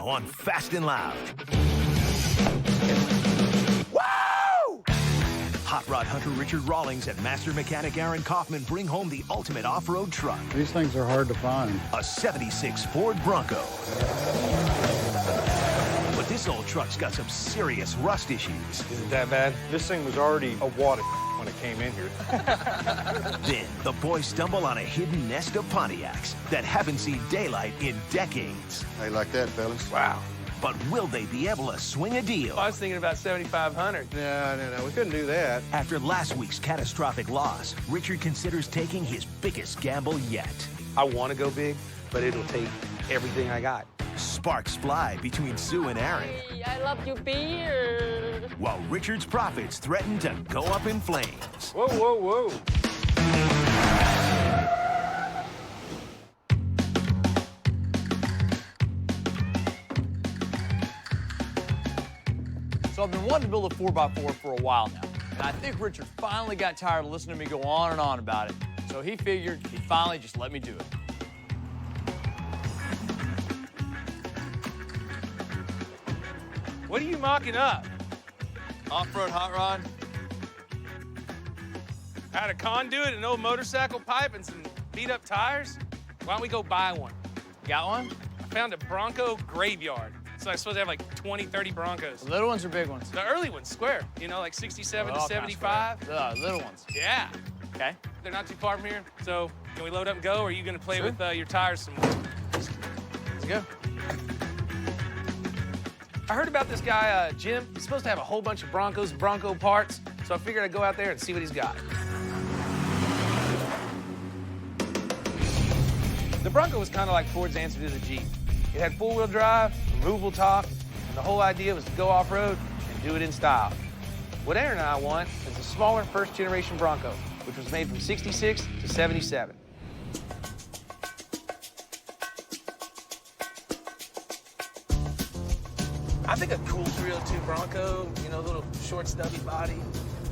now on Fast and Loud. Woo! Hot rod hunter Richard Rawlings and master mechanic Aaron Kaufman bring home the ultimate off-road truck. These things are hard to find. A 76 Ford Bronco. But this old truck's got some serious rust issues. Is it that bad? This thing was already a water when it came in here. Then the boys stumble on a hidden nest of Pontiacs that haven't seen daylight in decades. How you like that, fellas? Wow. But will they be able to swing a deal? I was thinking about 7,500. No, we couldn't do that. After last week's catastrophic loss, Richard considers taking his biggest gamble yet. I want to go big, but it'll take everything I got. Sparks fly between Sue and Aaron, Hey, I love your beard. while Richard's profits threaten to go up in flames. Whoa, whoa, whoa. So I've been wanting to build a 4x4 for a while now. And I think Richard finally got tired of listening to me go on and on about it. So he figured he'd finally just let me do it. What are you mocking up? Off-road hot rod. I had a conduit, an old motorcycle pipe, and some beat-up tires? Why don't we go buy one? You got one? I found a Bronco graveyard. So I'm supposed to have like 20, 30 Broncos. The little ones or big ones? The early ones, square. You know, like 67 to 75. The little ones. Yeah. Okay. They're not too far from here. So can we load up and go, or are you going to play with your tires some more? Let's go. I heard about this guy, Jim. He's supposed to have a whole bunch of Broncos and Bronco parts, so I figured I'd go out there and see what he's got. The Bronco was kind of like Ford's answer to the Jeep. It had four-wheel drive, removable top, and the whole idea was to go off-road and do it in style. What Aaron and I want is a smaller first-generation Bronco, which was made from 66 to 77. I think a cool 302 Bronco, you know, little short, stubby body.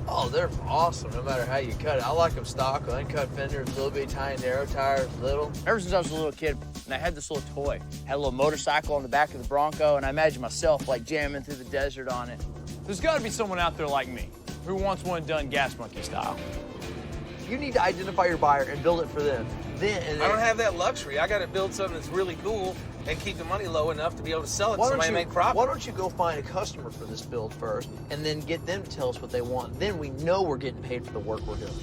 Oh, they're awesome, no matter how you cut it. I like them stock, uncut fenders, little bitty tiny narrow tires, little. Ever since I was a little kid, and I had this little toy. Had a little motorcycle on the back of the Bronco, and I imagined myself like jamming through the desert on it. There's got to be someone out there like me who wants one done gas monkey style. You need to identify your buyer and build it for them. I don't have that luxury. I got to build something that's really cool and keep the money low enough to be able to sell it to somebody and make profit. Why don't you go find a customer for this build first, and then get them to tell us what they want. Then we know we're getting paid for the work we're doing.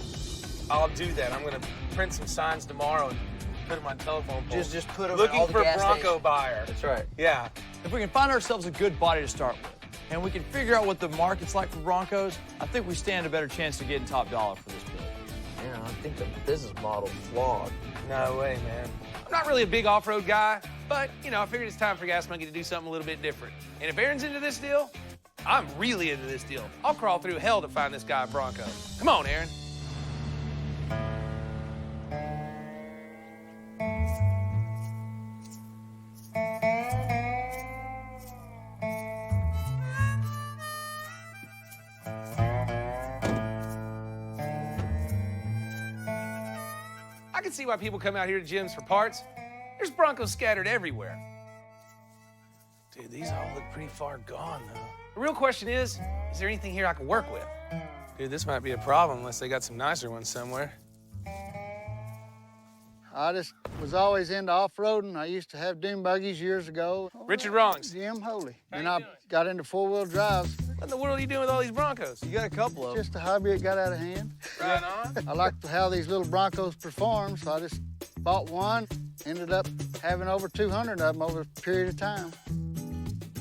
I'll do that. I'm going to print some signs tomorrow and put them on telephone poles. Just put them Looking at all the for gas Bronco stations. buyer. That's right. Yeah. If we can find ourselves a good body to start with, and we can figure out what the market's like for Broncos, I think we stand a better chance of getting top dollar for this build. Yeah, I think the business model's flawed. No way, man. I'm not really a big off-road guy, but, you know, I figured it's time for Gas Monkey to do something a little bit different. And if Aaron's into this deal, I'm really into this deal. I'll crawl through hell to find this guy a Bronco. Come on, Aaron. I can see why people come out here to gyms for parts. There's Broncos scattered everywhere. Dude, these all look pretty far gone, though. The real question is there anything here I can work with? Dude, this might be a problem unless they got some nicer ones somewhere. I just was always into off-roading. I used to have dune buggies years ago. Richard Rawlings. Jim Holy. How And you I doing? got into four-wheel drives. What in the world are you doing with all these Broncos? You got a couple of them. Just a hobby that got out of hand. Right on. I liked how these little Broncos perform, so I just bought one. Ended up having over 200 of them over a period of time.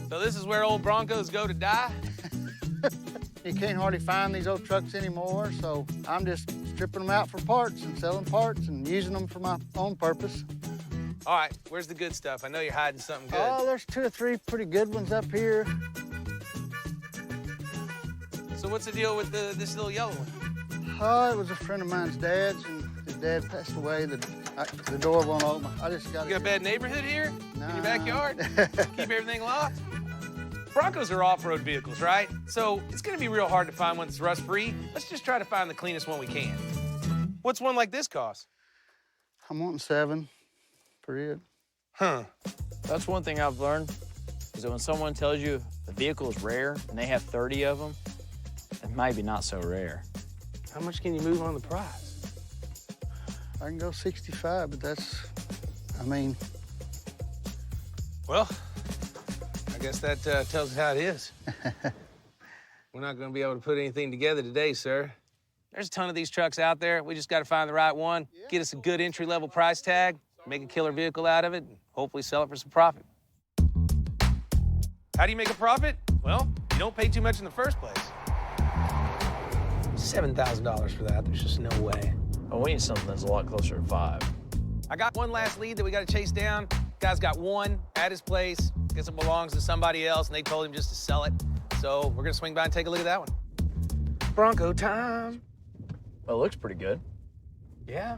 So this is where old Broncos go to die? You can't hardly find these old trucks anymore, so I'm just stripping them out for parts and selling parts and using them for my own purpose. All right, where's the good stuff? I know you're hiding something good. Oh, there's 2 or 3 pretty good ones up here. So what's the deal with this little yellow one? Oh, it was a friend of mine's dad's, and his dad passed away. The door won't open. I just got You got a bad neighborhood here? In Nah. your backyard? Keep everything locked? Broncos are off-road vehicles, right? So it's gonna be real hard to find one that's rust-free. Let's just try to find the cleanest one we can. What's one like this cost? I'm wanting 7 for it. Huh. That's one thing I've learned. is that when someone tells you a vehicle is rare and they have 30 of them, it might be not so rare. How much can you move on the price? I can go 65, but that's, I mean, Well, I guess that tells us how it is. We're not going to be able to put anything together today, sir. There's a ton of these trucks out there. We just got to find the right one, get us a good entry-level price tag, make a killer vehicle out of it, and hopefully sell it for some profit. How do you make a profit? Well, you don't pay too much in the first place. $7,000 for that. There's just no way. Oh, we need something that's a lot closer to 5. I got one last lead that we got to chase down. Guy's got one at his place. Guess it belongs to somebody else, and they told him just to sell it. So we're gonna swing by and take a look at that one. Bronco time. Well, it looks pretty good. Yeah.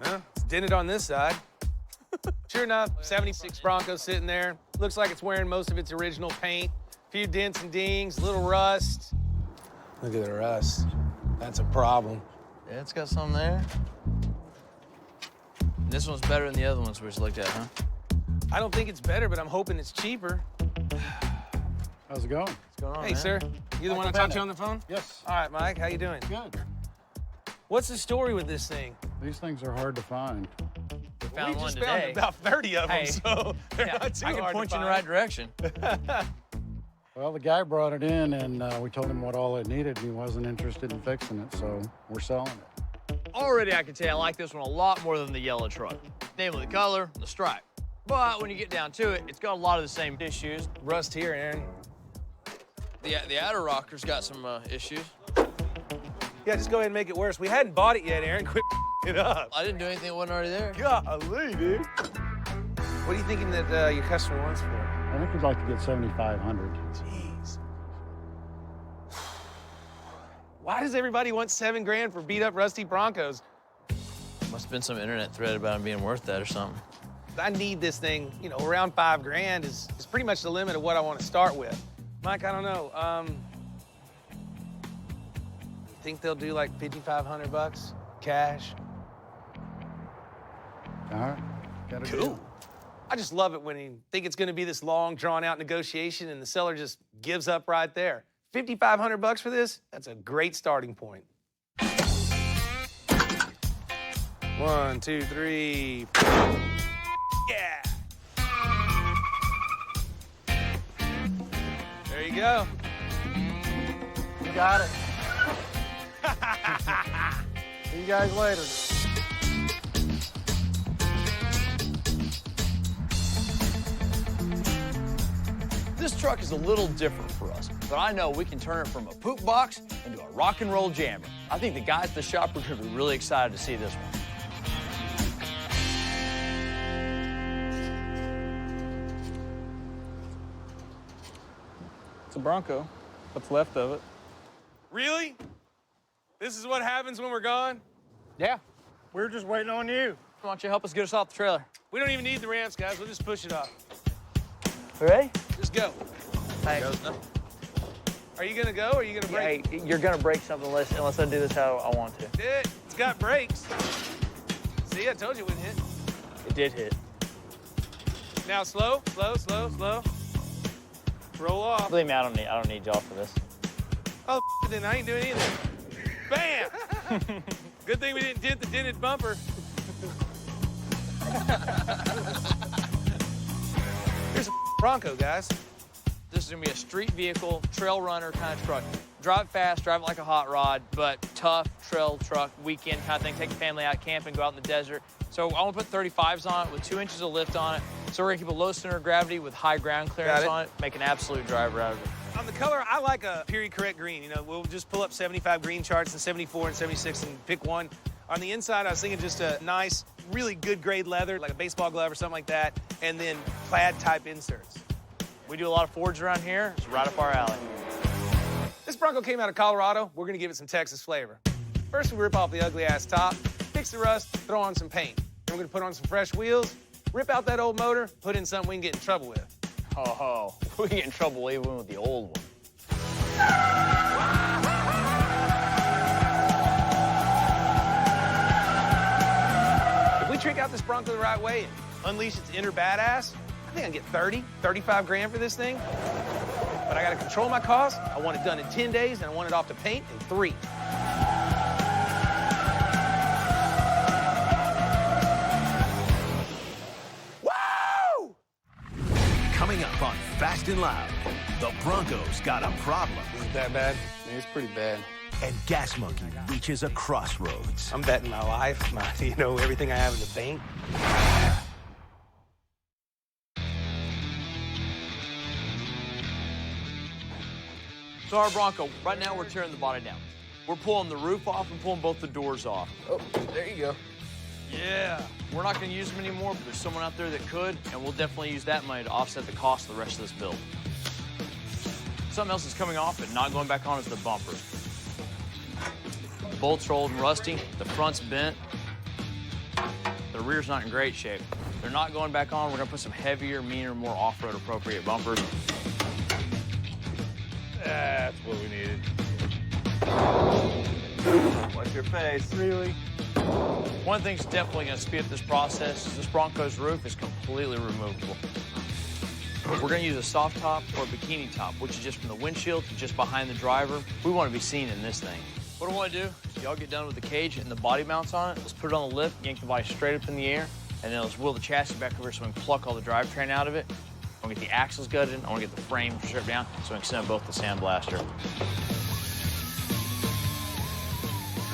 Well, it's dented on this side. Sure enough, 76 Bronco sitting there. Looks like it's wearing most of its original paint. A few dents and dings, little rust. Look at the rust. That's a problem. Yeah, it's got some there. This one's better than the other ones we just looked at, huh? I don't think it's better, but I'm hoping it's cheaper. how's it going? What's going on, Hey, man? sir. You the one I talked to on the phone? Yes. All right, Mike, how you doing? Good. What's the story with this thing? These things are hard to find. We found we one just today. found about 30 of them, Hey. so they're Yeah, not too I can hard point to you in the right find. direction. Well, the guy brought it in, and we told him what all it needed, and he wasn't interested in fixing it, so we're selling it. Already, I can tell I like this one a lot more than the yellow truck. Namely, the color, the stripe. But when you get down to it, it's got a lot of the same issues. Rust here, Aaron. The outer rocker's got some issues. Yeah, just go ahead and make it worse. We hadn't bought it yet, Aaron. Quit it up. I didn't do anything that wasn't already there. Golly, dude. What are you thinking that your customer wants for it? I think we'd like to get 7,500. Jeez. Why does everybody want $7 grand for beat up rusty Broncos? Must have been some internet thread about him being worth that or something. I need this thing, you know, around $5 grand is pretty much the limit of what I want to start with. Mike, I don't know. You think they'll do like 5,500 bucks cash? All right. Got a Cool. deal. I just love it when you think it's going to be this long, drawn-out negotiation, and the seller just gives up right there. 5,500 bucks for this? That's a great starting point. 1, 2, 3. Yeah. There you go. You got it. See you guys later. This truck is a little different for us, but I know we can turn it from a poop box into a rock and roll jammer. I think the guys at the shop are going to be really excited to see this one. It's a Bronco. What's left of it. Really? This is what happens when we're gone? Yeah. We're just waiting on you. Why don't you help us get us off the trailer? We don't even need the ramps, guys. We'll just push it off. Ready? Just go. Hey, Are you gonna go or are you gonna break? hey, you're going to break something unless I do this how I want to. It's got brakes. See, I told you it wouldn't hit. It did hit. Now slow, slow, slow, slow. Roll off. Believe me, I don't need y'all for this. Oh, then I ain't doing anything. Bam! Good thing we didn't dent the dented bumper. Here's a Bronco, guys. This is gonna be a street vehicle, trail runner kind of truck. Drive fast, drive it like a hot rod, but tough trail truck, weekend kind of thing. Take the family out camping, go out in the desert. So I want to put 35s on it with 2 inches of lift on it. So we're gonna keep a low center of gravity with high ground clearance on it, make an absolute driver out of it. On the color, I like a period correct green. You know, we'll just pull up 75 green charts and 74 and 76 and pick one. On the inside, I was thinking just a nice, really good grade leather, like a baseball glove or something like that, and then plaid type inserts. We do a lot of Fords around here. It's right up our alley. This Bronco came out of Colorado. We're gonna give it some Texas flavor. First, we rip off the ugly ass top, fix the rust, throw on some paint. Then we're gonna put on some fresh wheels, rip out that old motor, put in something we can get in trouble with. Oh, we get in trouble even with the old one. If we trick out this Bronco the right way and unleash its inner badass, I think I can get 30, 35 grand for this thing. But I gotta control my costs. I want it done in 10 days, and I want it off to paint in 3. Woo! Coming up on Fast and Loud, the Broncos got a problem. Is it that bad? It's pretty bad. And Gas Monkey reaches a crossroads. I'm betting my life, everything I have in the bank. So our Bronco, right now we're tearing the body down. We're pulling the roof off and pulling both the doors off. Oh, there you go. Yeah. We're not gonna use them anymore, but there's someone out there that could, and we'll definitely use that money to offset the cost of the rest of this build. Something else that's coming off but not going back on is the bumper. The bolts are old and rusty, the front's bent, the rear's not in great shape. They're not going back on. We're gonna put some heavier, meaner, more off-road appropriate bumpers. That's what we needed. Watch your face. Really? One thing's definitely gonna speed up this process is this Bronco's roof is completely removable. We're gonna use a soft top or a bikini top, which is just from the windshield to just behind the driver. We wanna be seen in this thing. What I wanna do, y'all get done with the cage and the body mounts on it. Let's put it on the lift, yank the body straight up in the air, and then let's wheel the chassis back over so we can pluck all the drivetrain out of it. I wanna get the axles gutted, I wanna get the frame stripped down so we can send both the sandblaster.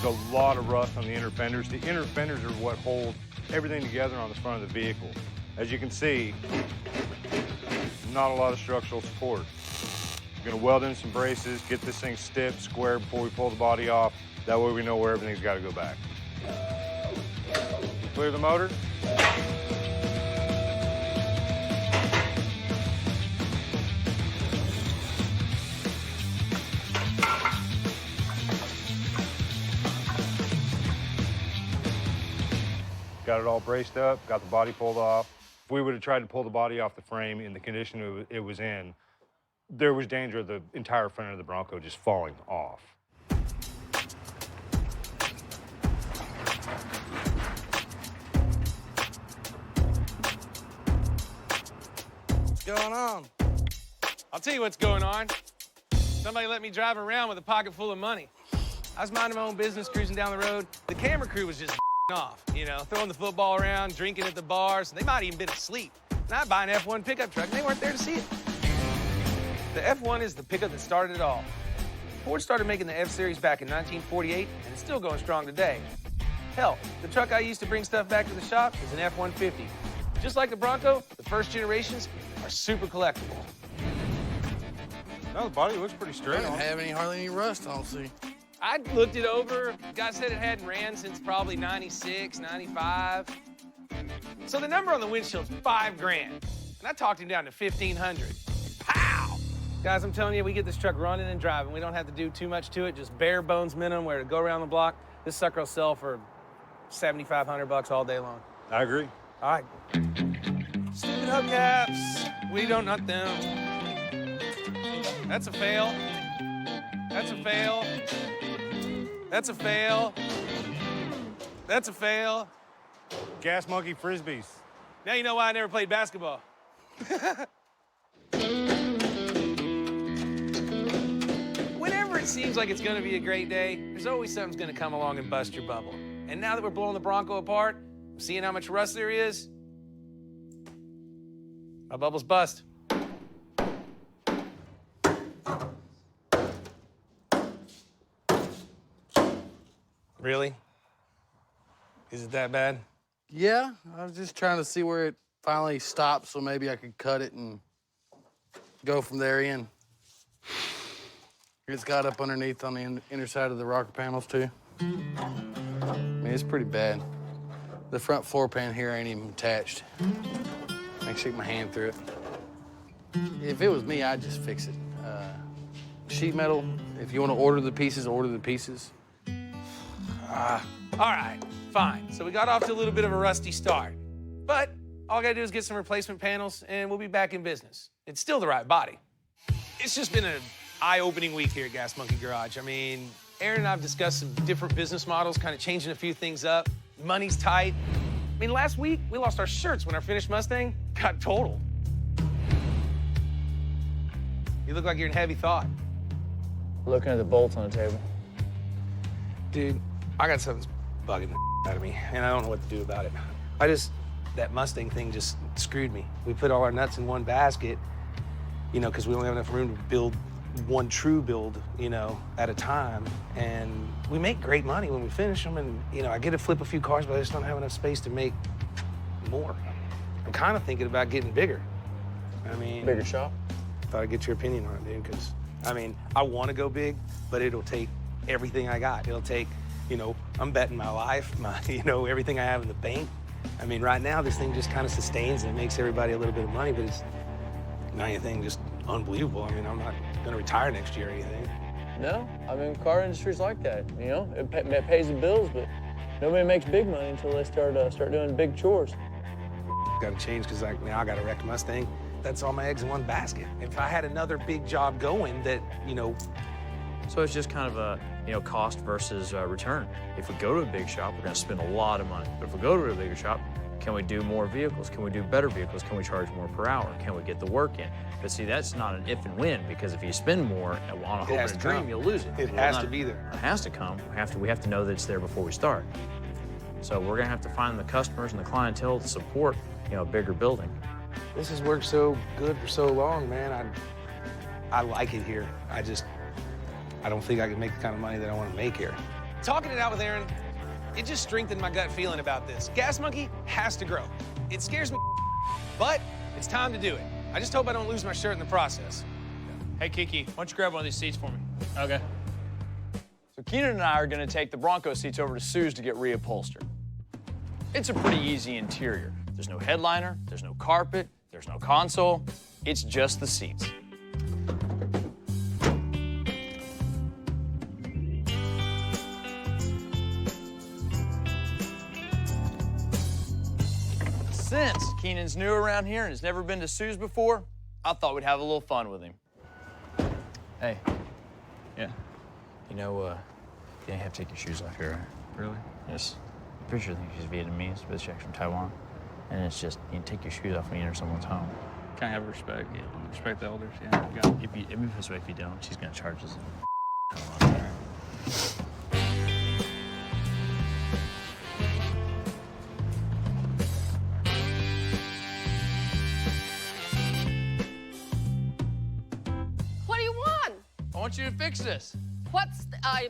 There's a lot of rust on the inner fenders. The inner fenders are what hold everything together on the front of the vehicle. As you can see, not a lot of structural support. We're gonna weld in some braces, get this thing stiff, square before we pull the body off. That way we know where everything's gotta go back. We clear the motor. Got it all braced up, got the body pulled off. If we would have tried to pull the body off the frame in the condition it was in, there was danger of the entire front of the Bronco just falling off. What's going on? I'll tell you what's going on. Somebody let me drive around with a pocket full of money. I was minding my own business, cruising down the road. The camera crew was just off, throwing the football around, drinking at the bars. They might even been asleep. And I buy an F1 pickup truck, and they weren't there to see it. The F1 is the pickup that started it all. Ford started making the F-Series back in 1948, and it's still going strong today. Hell, the truck I used to bring stuff back to the shop is an F-150. Just like the Bronco, the first generations are super collectible. No, the body looks pretty straight. I don't have hardly any rust, I don't see. I looked it over. Guy said it hadn't ran since probably 96, 95. So the number on the windshield's $5 grand. And I talked him down to $1,500. Pow! Guys, I'm telling you, we get this truck running and driving. We don't have to do too much to it, just bare bones minimum where to go around the block. This sucker will sell for $7,500 all day long. I agree. All right. Stupid hubcaps. We don't nut them. That's a fail. That's a fail. That's a fail. That's a fail. Gas Monkey Frisbees. Now you know why I never played basketball. Whenever it seems like it's gonna be a great day, there's always something's gonna come along and bust your bubble. And now that we're blowing the Bronco apart, seeing how much rust there is, my bubble's bust. Really? Is it that bad? Yeah, I was just trying to see where it finally stops so maybe I could cut it and go from there in. It's got up underneath on the inner side of the rocker panels, too. I mean, it's pretty bad. The front floor pan here ain't even attached. I can stick my hand through it. If it was me, I'd just fix it. Sheet metal, if you want to order the pieces, order the pieces. All right, fine. So we got off to a little bit of a rusty start. But all I gotta do is get some replacement panels and we'll be back in business. It's still the right body. It's just been an eye-opening week here at Gas Monkey Garage. I mean, Aaron and I have discussed some different business models, kind of changing a few things up. Money's tight. I mean, last week, we lost our shirts when our finished Mustang got totaled. You look like you're in heavy thought. Looking at the bolts on the table. Dude, I got something bugging the out of me, and I don't know what to do about it. That Mustang thing just screwed me. We put all our nuts in one basket, you know, because we only have enough room to build one true build, you know, at a time. And we make great money when we finish them, and, you know, I get to flip a few cars, but I just don't have enough space to make more. I'm kind of thinking about getting bigger. I mean... Bigger shop? Thought I'd get your opinion on it, dude, because, I mean, I want to go big, but it'll take everything I got. It'll take, you know, I'm betting my life, you know, everything I have in the bank. I mean, right now, this thing just kind of sustains and it makes everybody a little bit of money, but it's not anything just unbelievable. I mean, I'm not going to retire next year or anything. No, I mean, car industry's like that, you know? It pays the bills, but nobody makes big money until they start doing big chores. Got to change because now I got a wrecked Mustang. That's all my eggs in one basket. If I had another big job going that, you know... So it's just kind of a, you know, cost versus return. If we go to a big shop, we're going to spend a lot of money. But if we go to a bigger shop, can we do more vehicles? Can we do better vehicles? Can we charge more per hour? Can we get the work in? But see, that's not an if and when, because if you spend more on a hope and a dream, you'll lose it. It has to be there. It has to come. We have to know that it's there before we start. So we're going to have to find the customers and the clientele to support, you know, a bigger building. This has worked so good for so long, man. I like it here. I don't think I can make the kind of money that I want to make here. Talking it out with Aaron, it just strengthened my gut feeling about this. Gas Monkey has to grow. It scares me, but it's time to do it. I just hope I don't lose my shirt in the process. Hey, Kiki, why don't you grab one of these seats for me? Okay. So Keenan and I are going to take the Bronco seats over to Sue's to get reupholstered. It's a pretty easy interior. There's no headliner, there's no carpet, there's no console. It's just the seats. Since Keenan's new around here and has never been to Sue's before, I thought we'd have a little fun with him. Hey. Yeah. You know, you have to take your shoes off here, right? Really? Yes. I'm pretty sure she's Vietnamese, but she's from Taiwan. And it's just, you take your shoes off when you enter someone's home. Can I have respect? Yeah. Respect the elders, yeah. You got it. If you don't, she's gonna charge us. What do you want? I want you to fix this. What's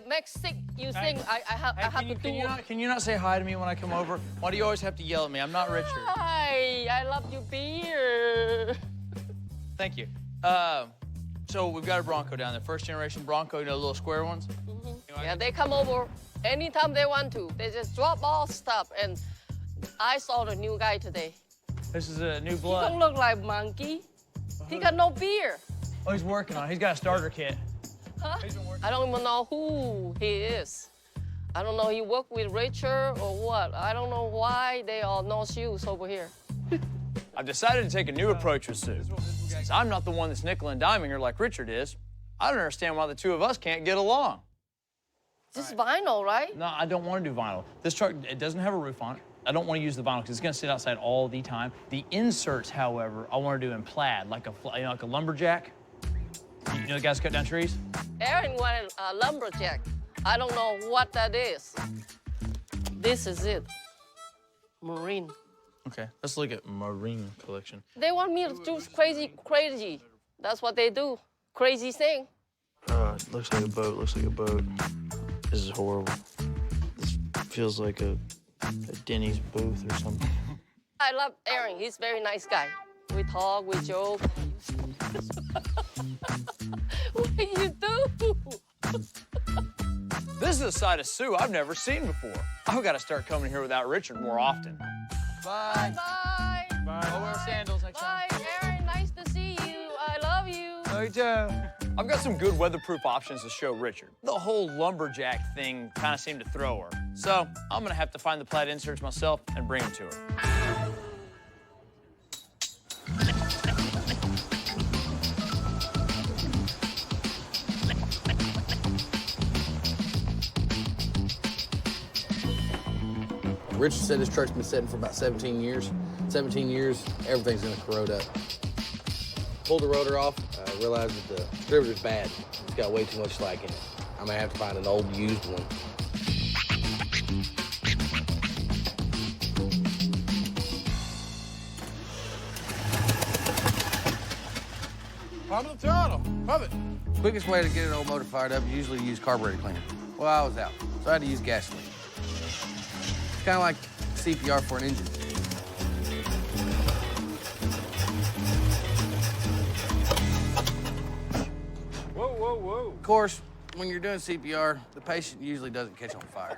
makes sick you think I have to do? Can you not say hi to me when I come over? Why do you always have to yell at me? I'm not Richard. Hi, I love your beer. Thank you. So we've got a Bronco down there. First generation Bronco, you know, the little square ones? Mm-hmm. Yeah, they come over anytime they want to. They just drop all stuff. And I saw the new guy today. This is a new He blood. don't look like monkey. He got no beer. Oh, he's working on it. He's got a starter kit. Huh? I don't even know who he is. I don't know he worked with Richard or what. I don't know why they all no shoes over here. I've decided to take a new approach with Sue. Since I'm not the one that's nickel and diming her like Richard is, I don't understand why the two of us can't get along. This is vinyl, right? No, I don't want to do vinyl. This truck, it doesn't have a roof on it. I don't want to use the vinyl because it's going to sit outside all the time. The inserts, however, I want to do in plaid, like a lumberjack. You know the guys cut down trees? Aaron wanted a lumberjack. I don't know what that is. This is it. Marine. Okay, let's look at Marine collection. They want me to do crazy. That's what they do. Crazy thing. It looks like a boat, This is horrible. This feels like a Denny's booth or something. I love Aaron. He's a very nice guy. We talk, we joke. What do you do? This is a side of Sue I've never seen before. I've got to start coming here without Richard more often. Bye. Bye. Bye. I'll wear sandals next Bye, time. Aaron. Nice to see you. I love you. Love you too. I've got some good weatherproof options to show Richard. The whole lumberjack thing kind of seemed to throw her. So I'm going to have to find the plaid inserts myself and bring them to her. Richard said his truck's been sitting for about 17 years. 17 years, everything's gonna corrode up. Pulled the rotor off, realized that the distributor's bad. It's got way too much slack in it. I may have to find an old used one. Pump the throttle. Pump it. Quickest way to get an old motor fired up is usually to use carburetor cleaner. Well, I was out, so I had to use gasoline. It's kind of like CPR for an engine. Whoa, whoa, whoa. Of course, when you're doing CPR, the patient usually doesn't catch on fire.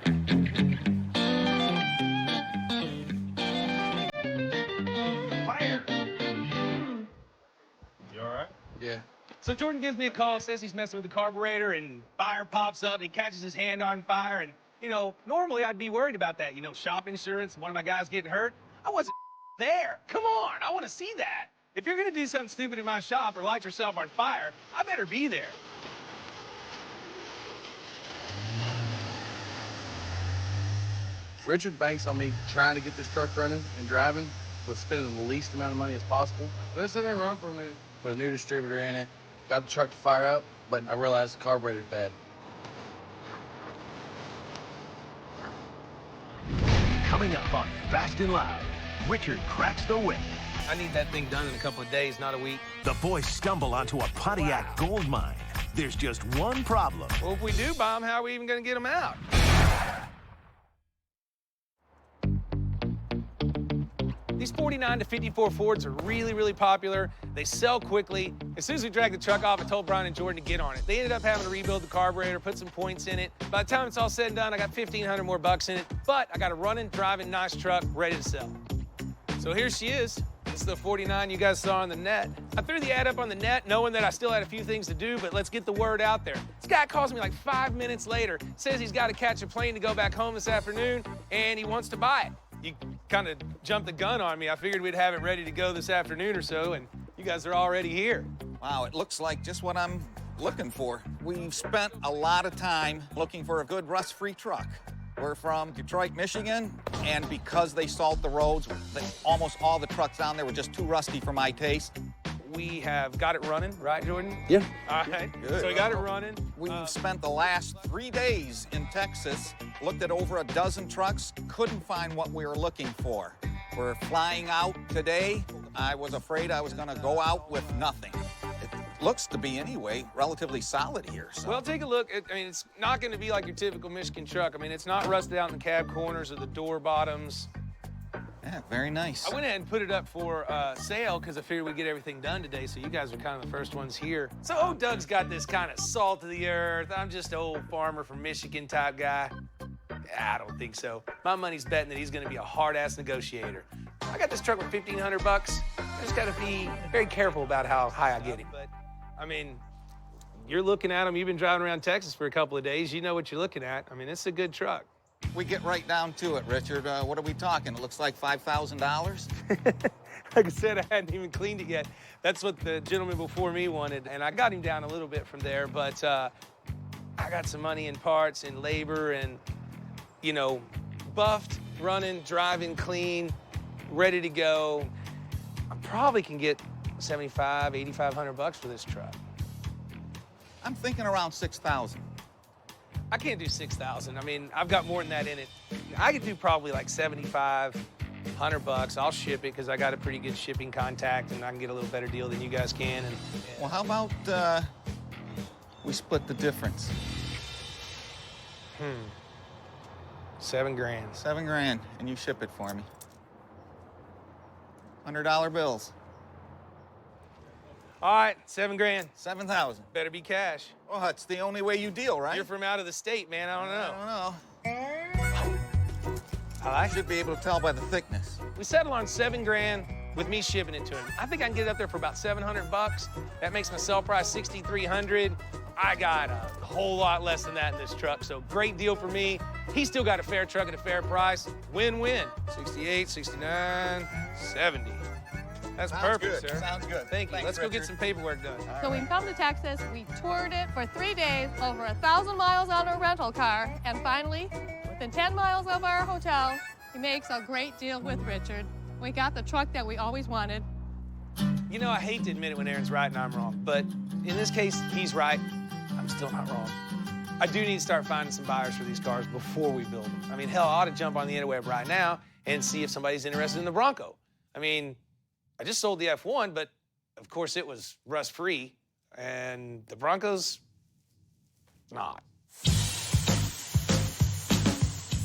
Fire! You all right? Yeah. So Jordan gives me a call, says he's messing with the carburetor, and fire pops up, and he catches his hand on fire, and, you know, normally I'd be worried about that, you know, shop insurance, one of my guys getting hurt. I wasn't there. Come on, I want to see that. If you're gonna do something stupid in my shop or light yourself on fire, I better be there. Richard banks on me trying to get this truck running and driving with spending the least amount of money as possible. Listen and run for a minute. Put a new distributor in it, got the truck to fire up, but I realized the carburetor's bad. Coming up on Fast and Loud, Richard cracks the whip. I need that thing done in a couple of days, not a week. The boys stumble onto a Pontiac gold mine. There's just one problem. Well, if we do bomb, how are we even gonna get them out? These 49 to 54 Fords are really, really popular. They sell quickly. As soon as we dragged the truck off, I told Brian and Jordan to get on it. They ended up having to rebuild the carburetor, put some points in it. By the time it's all said and done, I got $1,500 more bucks in it, but I got a running, driving, nice truck ready to sell. So here she is. This is the 49 you guys saw on the net. I threw the ad up on the net knowing that I still had a few things to do, but let's get the word out there. This guy calls me like 5 minutes later, says he's got to catch a plane to go back home this afternoon, and he wants to buy it. You kind of jumped the gun on me. I figured we'd have it ready to go this afternoon or so, and you guys are already here. Wow, it looks like just what I'm looking for. We've spent a lot of time looking for a good rust-free truck. We're from Detroit, Michigan, and because they salt the roads, almost all the trucks down there were just too rusty for my taste. We have got it running, right, Jordan? Yeah. All right. Good. So we got it running. We've spent the last 3 days in Texas, looked at over a dozen trucks, couldn't find what we were looking for. We're flying out today. I was afraid I was gonna go out with nothing. It looks to be, anyway, relatively solid here. So. Well, take a look. I mean, it's not gonna be like your typical Michigan truck. I mean, it's not rusted out in the cab corners or the door bottoms. Yeah, very nice. I went ahead and put it up for sale because I figured we'd get everything done today, so you guys are kind of the first ones here. So old Doug's got this kind of salt of the earth, I'm just an old farmer from Michigan type guy. I don't think so. My money's betting that he's gonna be a hard-ass negotiator. I got this truck with $1,500 bucks. I just gotta be very careful about how high I get him. But, I mean, you're looking at him, you've been driving around Texas for a couple of days, you know what you're looking at. I mean, it's a good truck. We get right down to it, Richard. What are we talking? It looks like $5,000? Like I said, I hadn't even cleaned it yet. That's what the gentleman before me wanted, and I got him down a little bit from there, but I got some money in parts and labor and, you know, buffed, running, driving clean, ready to go. I probably can get $7,500, $8,500 bucks for this truck. I'm thinking around 6,000. I can't do 6,000. I mean, I've got more than that in it. I could do probably like 75, $100. I'll ship it because I got a pretty good shipping contact and I can get a little better deal than you guys can. And well, how about we split the difference? $7 grand. $7 grand, and you ship it for me. $100 bills. All right, $7 grand. 7,000. Better be cash. Well, that's the only way you deal, right? You're from out of the state, man. I don't know. I don't know. I should be able to tell by the thickness. We settle on $7 grand with me shipping it to him. I think I can get it up there for about $700. That makes my sell price $6,300. I got a whole lot less than that in this truck, so great deal for me. He still got a fair truck at a fair price. Win-win. 68, 69, 70. That's perfect, sir. Sounds good. Thank you. Thanks, Let's go get Richard. some paperwork done. So we come to Texas, we toured it for 3 days, over 1,000 miles on a rental car, and finally, within 10 miles of our hotel, He makes a great deal with Richard. We got the truck that we always wanted. You know, I hate to admit it when Aaron's right and I'm wrong, but in this case, he's right. I'm still not wrong. I do need to start finding some buyers for these cars before we build them. I mean, hell, I ought to jump on the interweb right now and see if somebody's interested in the Bronco. I mean, I just sold the F1, but of course it was rust-free, and the Bronco's not.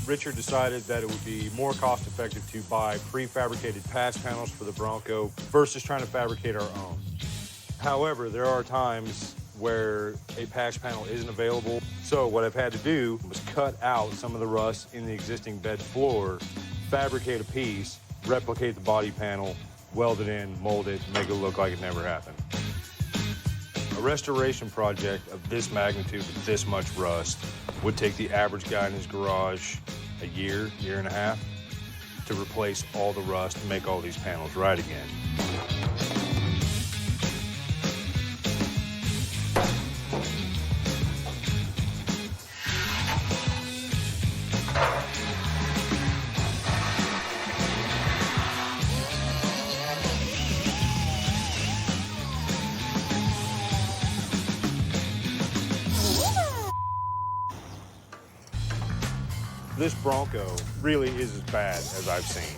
Richard decided that it would be more cost-effective to buy prefabricated patch panels for the Bronco versus trying to fabricate our own. However, there are times where a patch panel isn't available, so what I've had to do was cut out some of the rust in the existing bed floor, fabricate a piece, replicate the body panel, weld it in, mold it, make it look like it never happened. A restoration project of this magnitude with this much rust would take the average guy in his garage a year, year and a half to replace all the rust and make all these panels right again. This Bronco really is as bad as I've seen.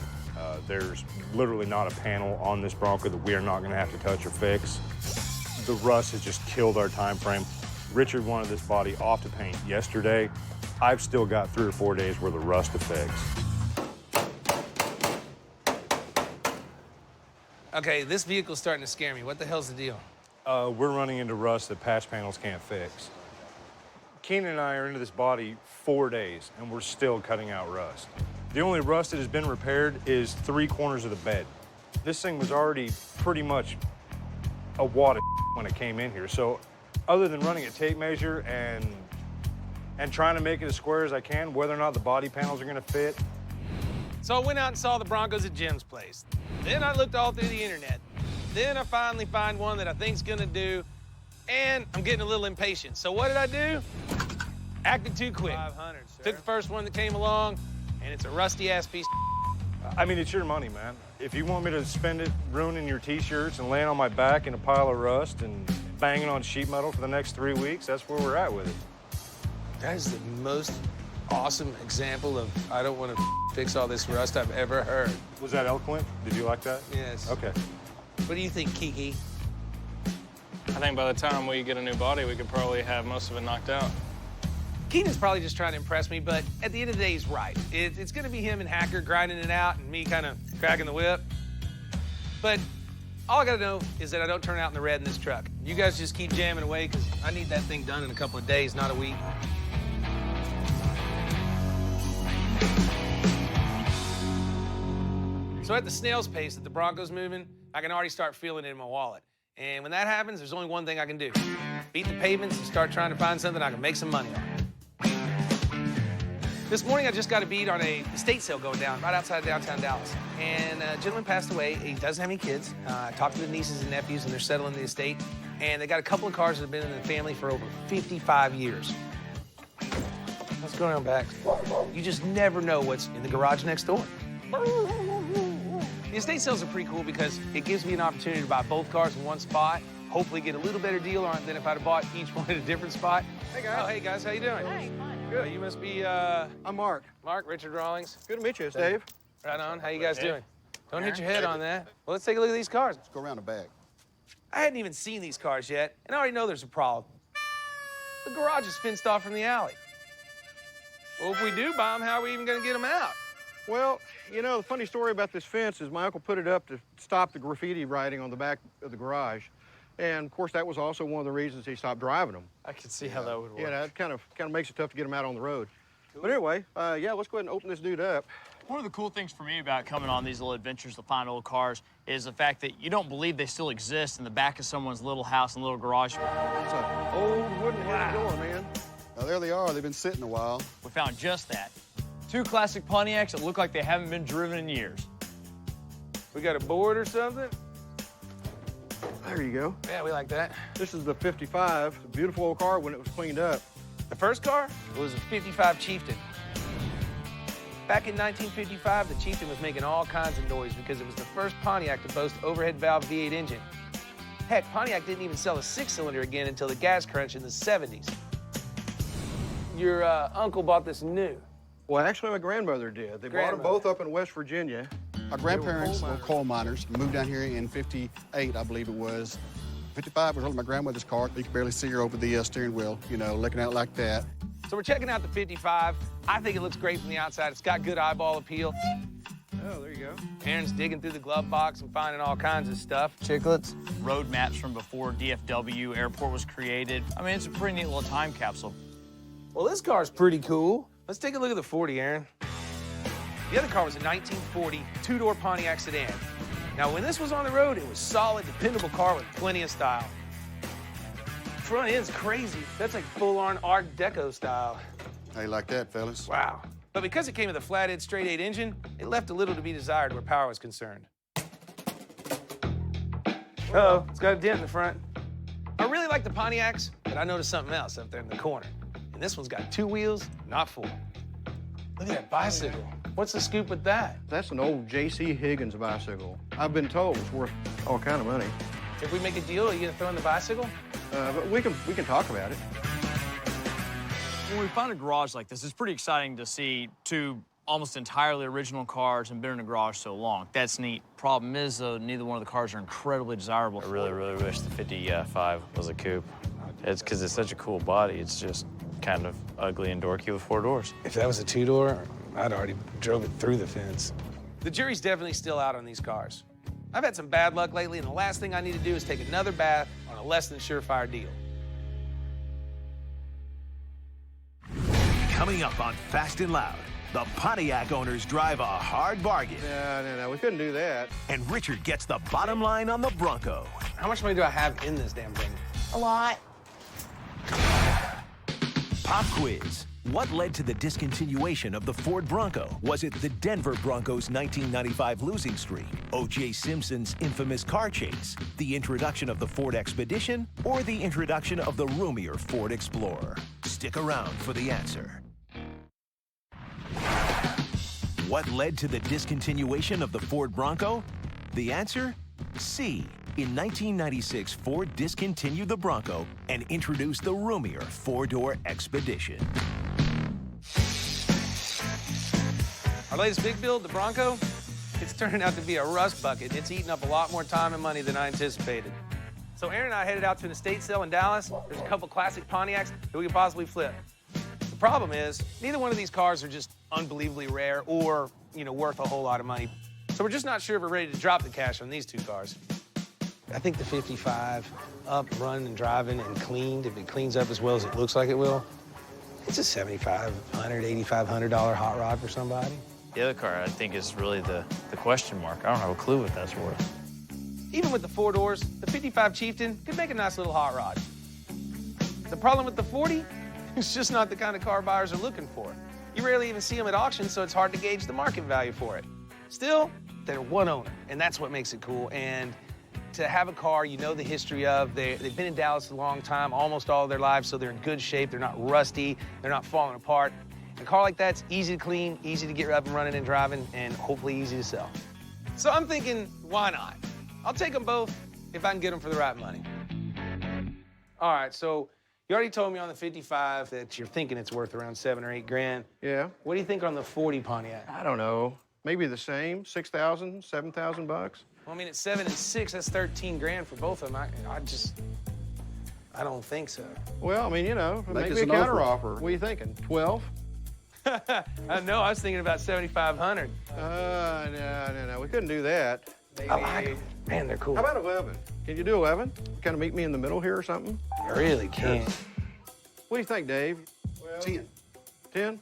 There's literally not a panel on this Bronco that we are not gonna have to touch or fix. The rust has just killed our time frame. Richard wanted this body off to paint yesterday. I've still got 3 or 4 days worth of rust to fix. Okay, this vehicle's starting to scare me. What the hell's the deal? We're running into rust that patch panels can't fix. Keenan and I are into this body 4 days, and we're still cutting out rust. The only rust that has been repaired is 3 corners of the bed. This thing was already pretty much a wad of when it came in here. So other than running a tape measure and trying to make it as square as I can, whether or not the body panels are gonna fit. So I went out and saw the Broncos at Jim's place. Then I looked all through the internet. Then I finally find one that I think's gonna do, and I'm getting a little impatient. So what did I do? Acted too quick. 500, sir. Took the first one that came along, and it's a rusty-ass piece of I mean, it's your money, man. If you want me to spend it ruining your T-shirts and laying on my back in a pile of rust and banging on sheet metal for the next 3 weeks, that's where we're at with it. That is the most awesome example of I don't want to fix all this rust I've ever heard. Was that eloquent? Did you like that? Yes. Okay. What do you think, Kiki? I think by the time we get a new body, we could probably have most of it knocked out. Keenan's probably just trying to impress me, but at the end of the day, he's right. It's going to be him and Hacker grinding it out and me kind of cracking the whip. But all I got to know is that I don't turn out in the red in this truck. You guys just keep jamming away, because I need that thing done in a couple of days, not a week. So at the snail's pace that the Bronco's moving, I can already start feeling it in my wallet. And when that happens, there's only one thing I can do. Beat the pavements and start trying to find something I can make some money on. This morning, I just got a beat on a estate sale going down right outside downtown Dallas. And a gentleman passed away. He doesn't have any kids. I talked to the nieces and nephews, and they're settling the estate. And they got a couple of cars that have been in the family for over 55 years. What's going on back? You just never know what's in the garage next door. The estate sales are pretty cool because it gives me an opportunity to buy both cars in one spot, hopefully get a little better deal on it than if I'd have bought each one at a different spot. Hey, guys. Oh, hey, guys. How you doing? Hey, fun. Good. You must be, I'm Mark. Mark, Richard Rawlings. Good to meet you, it's Dave. Right on. How you guys doing? Don't hit your head on that. Well, let's take a look at these cars. Let's go around the back. I hadn't even seen these cars yet, and I already know there's a problem. The garage is fenced off from the alley. Well, if we do buy them, how are we even going to get them out? Well, you know, the funny story about this fence is my uncle put it up to stop the graffiti writing on the back of the garage. And, of course, that was also one of the reasons he stopped driving them. I can see how that would work. Yeah, that kind of makes it tough to get them out on the road. Cool. But anyway, yeah, let's go ahead and open this dude up. One of the cool things for me about coming on these little adventures to find old cars is the fact that you don't believe they still exist in the back of someone's little house and little garage. It's an old wooden headed door, man. Now, there they are. They've been sitting a while. We found just that. 2 classic Pontiacs that look like they haven't been driven in years. We got a board or something? There you go. Yeah, we like that. This is the 55. It's a beautiful old car when it was cleaned up. The first car was a 55 Chieftain. Back in 1955, the Chieftain was making all kinds of noise because it was the first Pontiac to boast overhead valve V8 engine. Heck, Pontiac didn't even sell a 6-cylinder again until the gas crunch in the 70s. Your uncle bought this new. Well, actually, my grandmother did. They bought them both up in West Virginia. My grandparents were coal miners. Moved down here in 58, I believe it was. 55 was really my grandmother's car. You could barely see her over the steering wheel, you know, looking out like that. So we're checking out the 55. I think it looks great from the outside. It's got good eyeball appeal. Oh, there you go. Aaron's digging through the glove box and finding all kinds of stuff. Chiclets. Road maps from before DFW Airport was created. I mean, it's a pretty neat little time capsule. Well, this car's pretty cool. Let's take a look at the 40, Aaron. The other car was a 1940 two-door Pontiac sedan. Now, when this was on the road, it was solid, dependable car with plenty of style. Front end's crazy. That's like full-on Art Deco style. How you like that, fellas? Wow. But because it came with a flathead straight-eight engine, it left a little to be desired where power was concerned. Uh-oh, it's got a dent in the front. I really like the Pontiacs, but I noticed something else up there in the corner. And this one's got 2 wheels, not 4. Look at that bicycle. What's the scoop with that? That's an old J.C. Higgins bicycle. I've been told it's worth all kind of money. If we make a deal, are you gonna throw in the bicycle? But we can talk about it. When we find a garage like this, it's pretty exciting to see 2 almost entirely original cars and been in a garage so long. That's neat. Problem is, though, neither one of the cars are incredibly desirable. I really, really wish the 55 was a coupe. It's because it's such a cool body. It's just kind of ugly and dorky with 4 doors. If that was a 2-door, I'd already drove it through the fence. The jury's definitely still out on these cars. I've had some bad luck lately, and the last thing I need to do is take another bath on a less than surefire deal. Coming up on Fast and Loud, the Pontiac owners drive a hard bargain. No, we couldn't do that. And Richard gets the bottom line on the Bronco. How much money do I have in this damn thing? A lot. Pop quiz. What led to the discontinuation of the Ford Bronco? Was it the Denver Broncos' 1995 losing streak, O.J. Simpson's infamous car chase, the introduction of the Ford Expedition, or the introduction of the roomier Ford Explorer? Stick around for the answer. What led to the discontinuation of the Ford Bronco? The answer? C. In 1996, Ford discontinued the Bronco and introduced the roomier 4-door Expedition. Our latest big build, the Bronco, it's turning out to be a rust bucket. It's eating up a lot more time and money than I anticipated. So Aaron and I headed out to an estate sale in Dallas. There's a couple classic Pontiacs that we could possibly flip. The problem is, neither one of these cars are just unbelievably rare or, worth a whole lot of money. So we're just not sure if we're ready to drop the cash on these 2 cars. I think the 55, up, running, and driving, and cleaned, if it cleans up as well as it looks like it will, it's a $7,500, $8,500 hot rod for somebody. The other car, I think, is really the question mark. I don't have a clue what that's worth. Even with the 4 doors, the 55 Chieftain could make a nice little hot rod. The problem with the 40, it's just not the kind of car buyers are looking for. You rarely even see them at auction, so it's hard to gauge the market value for it. Still, they're one owner, and that's what makes it cool. And to have a car you know the history of, they've been in Dallas a long time, almost all of their lives, so they're in good shape, they're not rusty, they're not falling apart. A car like that's easy to clean, easy to get up and running and driving, and hopefully easy to sell. So I'm thinking, why not? I'll take them both if I can get them for the right money. All right, so you already told me on the 55 that you're thinking it's worth around 7 or 8 grand. Yeah. What do you think on the 40 Pontiac? I don't know. Maybe the same, 6,000, 7,000 bucks. Well, I mean, at 7 and 6, that's 13 grand for both of them. I don't think so. Well, I mean, Make maybe a an counter offer. offer. What are you thinking, 12? No, I was thinking about 7,500. No, we couldn't do that. Maybe. I like them. Man, they're cool. How about 11? Can you do 11? Kind of meet me in the middle here or something? I really can't. What do you think, Dave? 10. 10?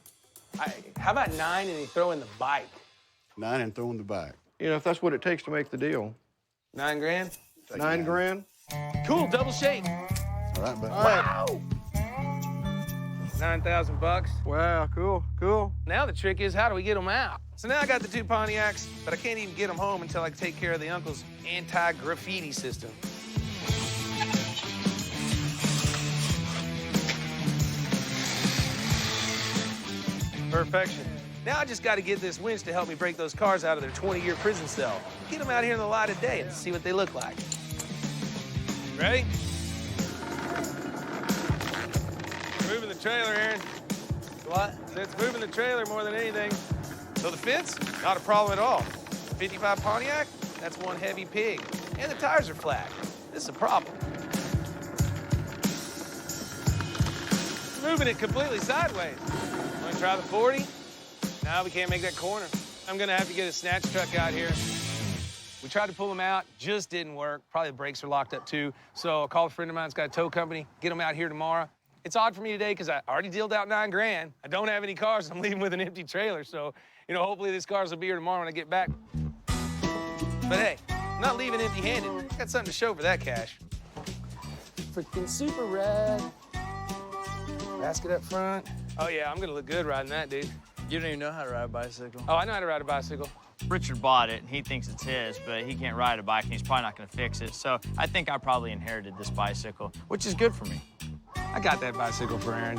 How about 9 and you throw in the bike? 9 and throw in the back. If that's what it takes to make the deal. 9 grand? 9 grand? Cool, double shake. All right, buddy. Wow. 9,000 bucks. Wow, cool. Now the trick is, how do we get them out? So now I got the 2 Pontiacs, but I can't even get them home until I take care of the uncle's anti-graffiti system. Perfection. Now I just got to get this winch to help me break those cars out of their 20-year prison cell. Get them out here in the light of day and see what they look like. Ready? Moving the trailer, Aaron. What? It's moving the trailer more than anything. So the fence, not a problem at all. 55 Pontiac, that's one heavy pig. And the tires are flat. This is a problem. Moving it completely sideways. Want to try the 40? No, we can't make that corner. I'm gonna have to get a snatch truck out here. We tried to pull them out, just didn't work. Probably the brakes are locked up too. So I called a friend of mine that's got a tow company, get them out here tomorrow. It's odd for me today because I already dealed out $9 grand. I don't have any cars, I'm leaving with an empty trailer. So, you know, hopefully these cars will be here tomorrow when I get back. But hey, I'm not leaving empty-handed. Got something to show for that cash. Freaking super rad. Basket up front. Oh yeah, I'm gonna look good riding that, dude. You don't even know how to ride a bicycle. Oh, I know how to ride a bicycle. Richard bought it, and he thinks it's his, but he can't ride a bike, and he's probably not gonna fix it. So I think I probably inherited this bicycle, which is good for me. I got that bicycle for Aaron.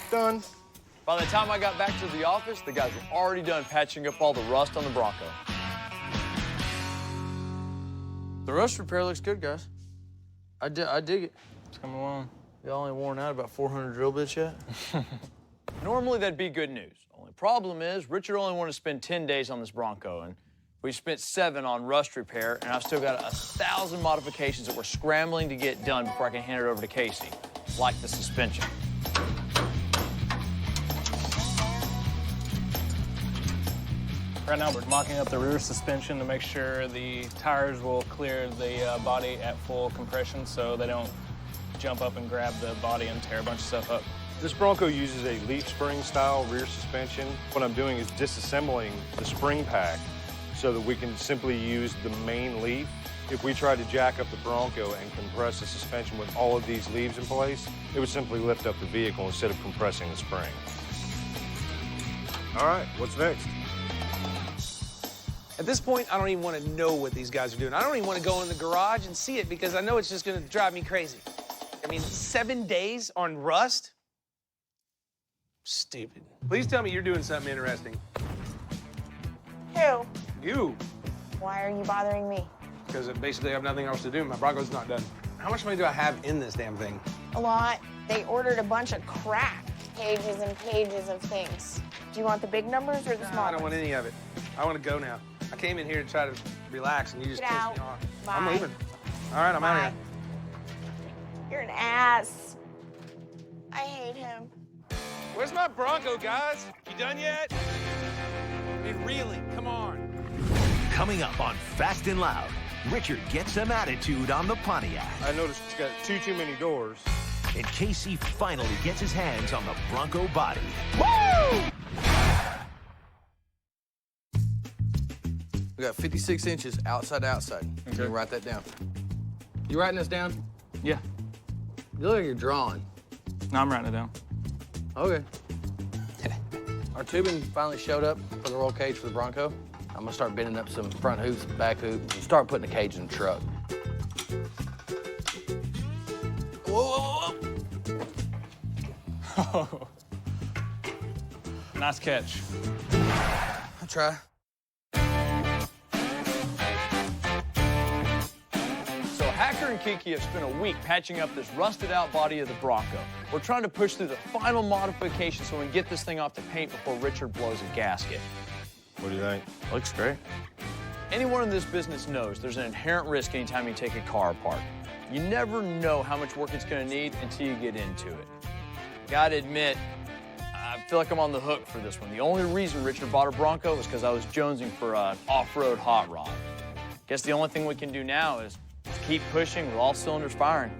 Done. By the time I got back to the office, the guys were already done patching up all the rust on the Bronco. The rust repair looks good, guys. I dig it. It's coming along. Y'all ain't worn out about 400 drill bits yet? Normally, that'd be good news. Only problem is, Richard only wanted to spend 10 days on this Bronco, and we spent 7 on rust repair, and I've still got 1,000 modifications that we're scrambling to get done before I can hand it over to Casey, like the suspension. Right now, we're mocking up the rear suspension to make sure the tires will clear the body at full compression so they don't jump up and grab the body and tear a bunch of stuff up. This Bronco uses a leaf spring style rear suspension. What I'm doing is disassembling the spring pack so that we can simply use the main leaf. If we tried to jack up the Bronco and compress the suspension with all of these leaves in place, it would simply lift up the vehicle instead of compressing the spring. All right, what's next? At this point, I don't even want to know what these guys are doing. I don't even want to go in the garage and see it because I know it's just going to drive me crazy. I mean, 7 days on rust? Stupid. Please tell me you're doing something interesting. Who? You. Why are you bothering me? Because basically I have nothing else to do. My Bronco's not done. How much money do I have in this damn thing? A lot. They ordered a bunch of crap. Pages and pages of things. Do you want the big numbers or the small I don't want any of it. I want to go now. I came in here to try to relax, and you just Get pissed out. me off. Bye. I'm leaving. All right, I'm out of here. You're an ass. I hate him. Where's my Bronco, guys? You done yet? I mean, really, come on. Coming up on Fast and Loud, Richard gets some attitude on the Pontiac. I noticed it's got too many doors. And Casey finally gets his hands on the Bronco body. Woo! We got 56 inches outside to outside. Okay. You write that down. You writing this down? Yeah. You look like you're drawing. No, I'm writing it down. Okay. Our tubing finally showed up for the roll cage for the Bronco. I'm gonna start bending up some front hoops, back hoops, and start putting the cage in the truck. Whoa, whoa, whoa. Nice catch. I'll try. So Hacker and Kiki have spent a week patching up this rusted out body of the Bronco. We're trying to push through the final modifications so we can get this thing off the paint before Richard blows a gasket. What do you think? Looks great. Anyone in this business knows there's an inherent risk anytime you take a car apart. You never know how much work it's gonna need until you get into it. Gotta admit, I feel like I'm on the hook for this one. The only reason Richard bought a Bronco was because I was jonesing for an off-road hot rod. Guess the only thing we can do now is keep pushing with all cylinders firing.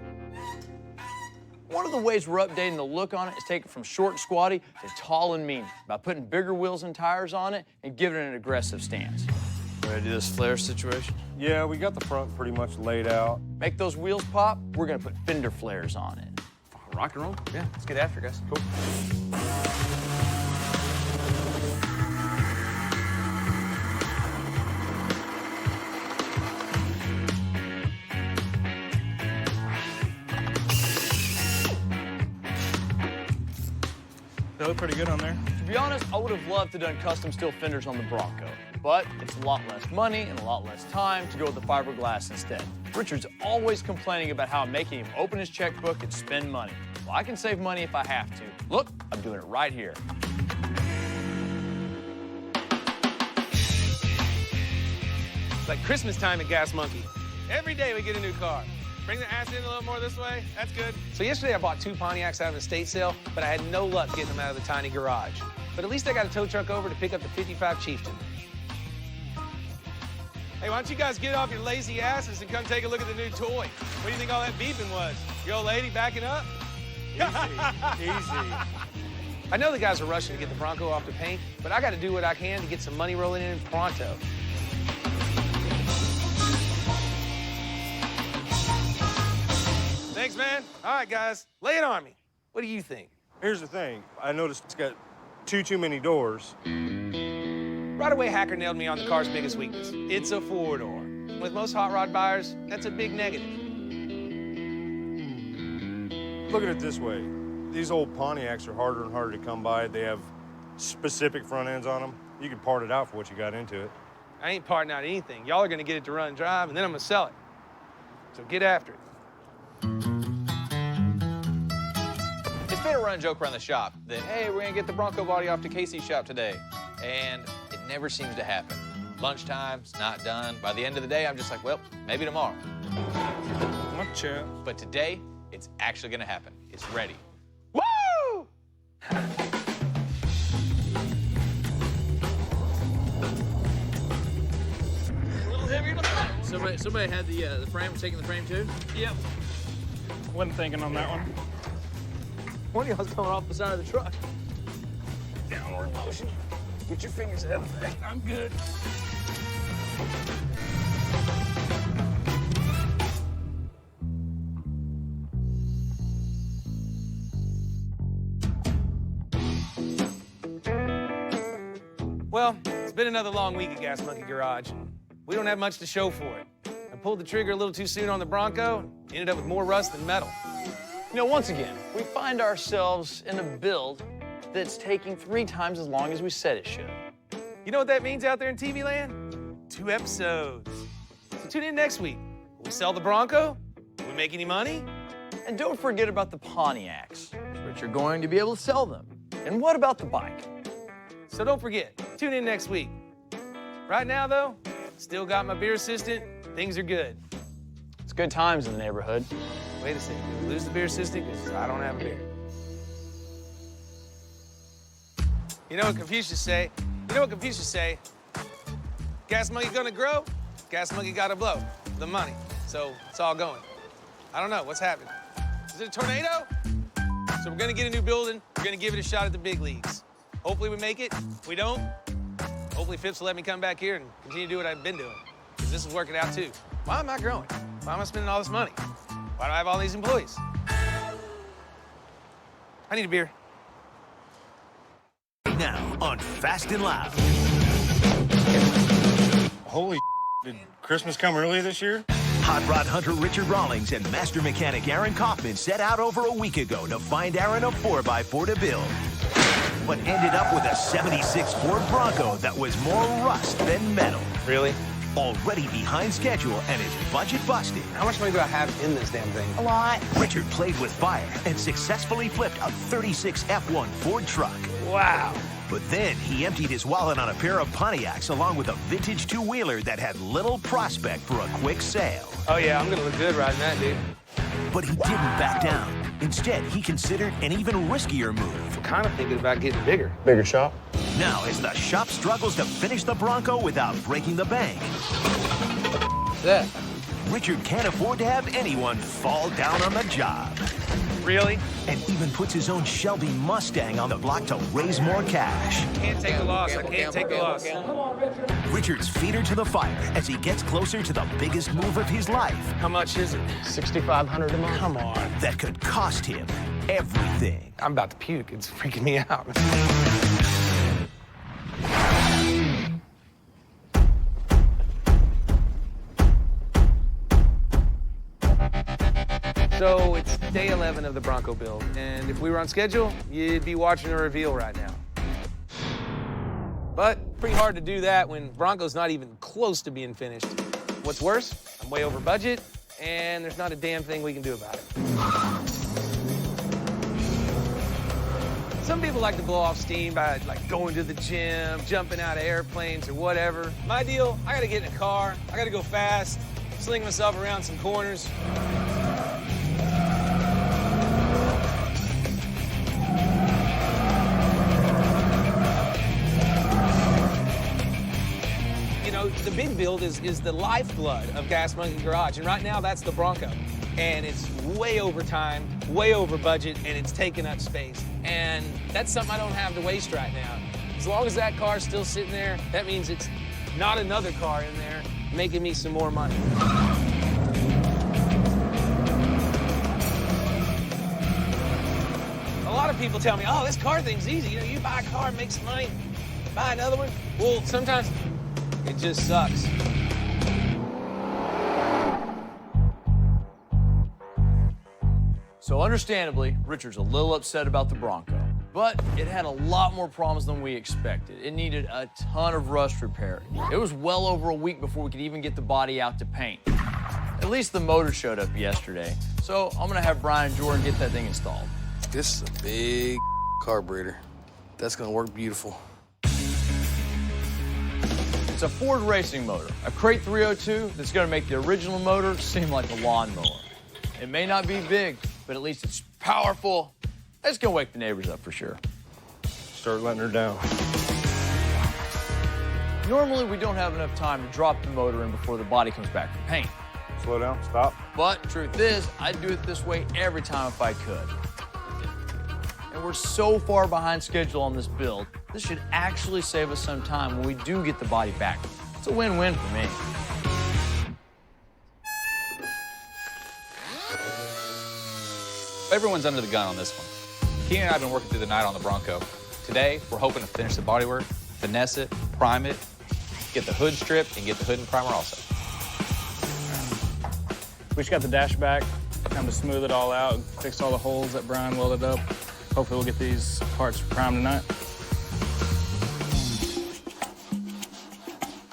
One of the ways we're updating the look on it is take it from short and squatty to tall and mean by putting bigger wheels and tires on it and giving it an aggressive stance. Ready to do this flare situation? Yeah, we got the front pretty much laid out. Make those wheels pop, we're gonna put fender flares on it. Rock and roll? Yeah, let's get after it, guys. Cool. They look pretty good on there. To be honest, I would have loved to have done custom steel fenders on the Bronco, but it's a lot less money and a lot less time to go with the fiberglass instead. Richard's always complaining about how I'm making him open his checkbook and spend money. Well, I can save money if I have to. Look, I'm doing it right here. It's like Christmas time at Gas Monkey. Every day we get a new car. Bring the ass in a little more this way. That's good. So yesterday I bought 2 Pontiacs out of an estate sale, but I had no luck getting them out of the tiny garage. But at least I got a tow truck over to pick up the 55 Chieftain. Hey, why don't you guys get off your lazy asses and come take a look at the new toy? What do you think all that beeping was? Your old lady backing up? Easy. I know the guys are rushing to get the Bronco off the paint, but I got to do what I can to get some money rolling in pronto. Thanks, man. All right, guys, lay it on me. What do you think? Here's the thing. I noticed it's got too many doors. Right away, Hacker nailed me on the car's biggest weakness. It's a 4-door. With most hot rod buyers, that's a big negative. Look at it this way. These old Pontiacs are harder and harder to come by. They have specific front ends on them. You can part it out for what you got into it. I ain't parting out anything. Y'all are gonna get it to run and drive, and then I'm gonna sell it. So get after it. It's been a running joke around the shop that, hey, we're gonna get the Bronco body off to Casey's shop today. And it never seems to happen. Lunchtime's not done. By the end of the day, I'm just like, well, maybe tomorrow. Gotcha. But today, it's actually gonna happen. It's ready. Woo! A little heavier than that. Somebody had the frame, taking the frame too? Yep. Wasn't thinking on that one. One of y'all's coming off the side of the truck. Downward motion. Get your fingers out of there. I'm good. Well, it's been another long week at Gas Monkey Garage. We don't have much to show for it. I pulled the trigger a little too soon on the Bronco, ended up with more rust than metal. You know, once again, we find ourselves in a build that's taking 3 times as long as we said it should. You know what that means out there in TV land? 2 episodes. So tune in next week. Will we sell the Bronco? Will we make any money? And don't forget about the Pontiacs, but you're going to be able to sell them. And what about the bike? So don't forget, tune in next week. Right now, though, still got my beer assistant. Things are good. It's good times in the neighborhood. Wait a second, did we lose the beer assistant? Because I don't have a beer. You know what Confucius say? Gas monkey gonna grow, gas monkey gotta blow the money. So it's all going. I don't know, what's happening? Is it a tornado? So we're gonna get a new building. We're gonna give it a shot at the big leagues. Hopefully we make it. If we don't, hopefully Phipps will let me come back here and continue to do what I've been doing. Because this is working out too. Why am I growing? Why am I spending all this money? Why do I have all these employees? I need a beer. Now on Fast and Loud. Holy did Christmas come early this year? Hot rod hunter Richard Rawlings and master mechanic Aaron Kaufman set out over a week ago to find Aaron a 4x4 to build. But ended up with a 76 Ford Bronco that was more rust than metal. Really? Already behind schedule and his budget busted. How much money do I have in this damn thing? A lot. Richard played with fire and successfully flipped a 36 F1 Ford truck. Wow. But then he emptied his wallet on a pair of Pontiacs along with a vintage two-wheeler that had little prospect for a quick sale. Oh yeah, I'm gonna look good riding that, dude. But he didn't back down. Instead, he considered an even riskier move. I'm kind of thinking about getting bigger. Bigger shop? Now, as the shop struggles to finish the Bronco without breaking the bank, That. Richard can't afford to have anyone fall down on the job. Really? And even puts his own Shelby Mustang on the block to raise more cash. Can't take the loss. I can't take the loss. Richard's feet are to the fire as he gets closer to the biggest move of his life. How much is it? $6,500 a month. Come on. That could cost him everything. I'm about to puke. It's freaking me out. So it's day 11. 11 of the Bronco build. And if we were on schedule, you'd be watching a reveal right now. But pretty hard to do that when Bronco's not even close to being finished. What's worse, I'm way over budget, and there's not a damn thing we can do about it. Some people like to blow off steam by like going to the gym, jumping out of airplanes or whatever. My deal, I gotta get in a car, I gotta go fast, sling myself around some corners. You know, the big build is the lifeblood of Gas Monkey Garage, and right now that's the Bronco. And it's way over time, way over budget, and it's taking up space. And that's something I don't have to waste right now. As long as that car's still sitting there, that means it's not another car in there making me some more money. A lot of people tell me, oh, this car thing's easy. You know, you buy a car, make some money, buy another one. Well, sometimes it just sucks. So understandably, Richard's a little upset about the Bronco, but it had a lot more problems than we expected. It needed a ton of rust repair. It was well over a week before we could even get the body out to paint. At least the motor showed up yesterday, so I'm gonna have Brian and Jordan get that thing installed. This is a big carburetor. That's gonna work beautiful. It's a Ford racing motor, a Crate 302 that's gonna make the original motor seem like a lawnmower. It may not be big, but at least it's powerful. It's gonna wake the neighbors up for sure. Start letting her down. Normally, we don't have enough time to drop the motor in before the body comes back for paint. Slow down, stop. But truth is, I'd do it this way every time if I could. And we're so far behind schedule on this build, this should actually save us some time when we do get the body back. It's a win-win for me. Everyone's under the gun on this one. Keenan and I have been working through the night on the Bronco. Today, we're hoping to finish the bodywork, finesse it, prime it, get the hood stripped, and get the hood and primer also. We just got the dash back, kind of smooth it all out, fixed all the holes that Brian welded up. Hopefully we'll get these parts primed tonight.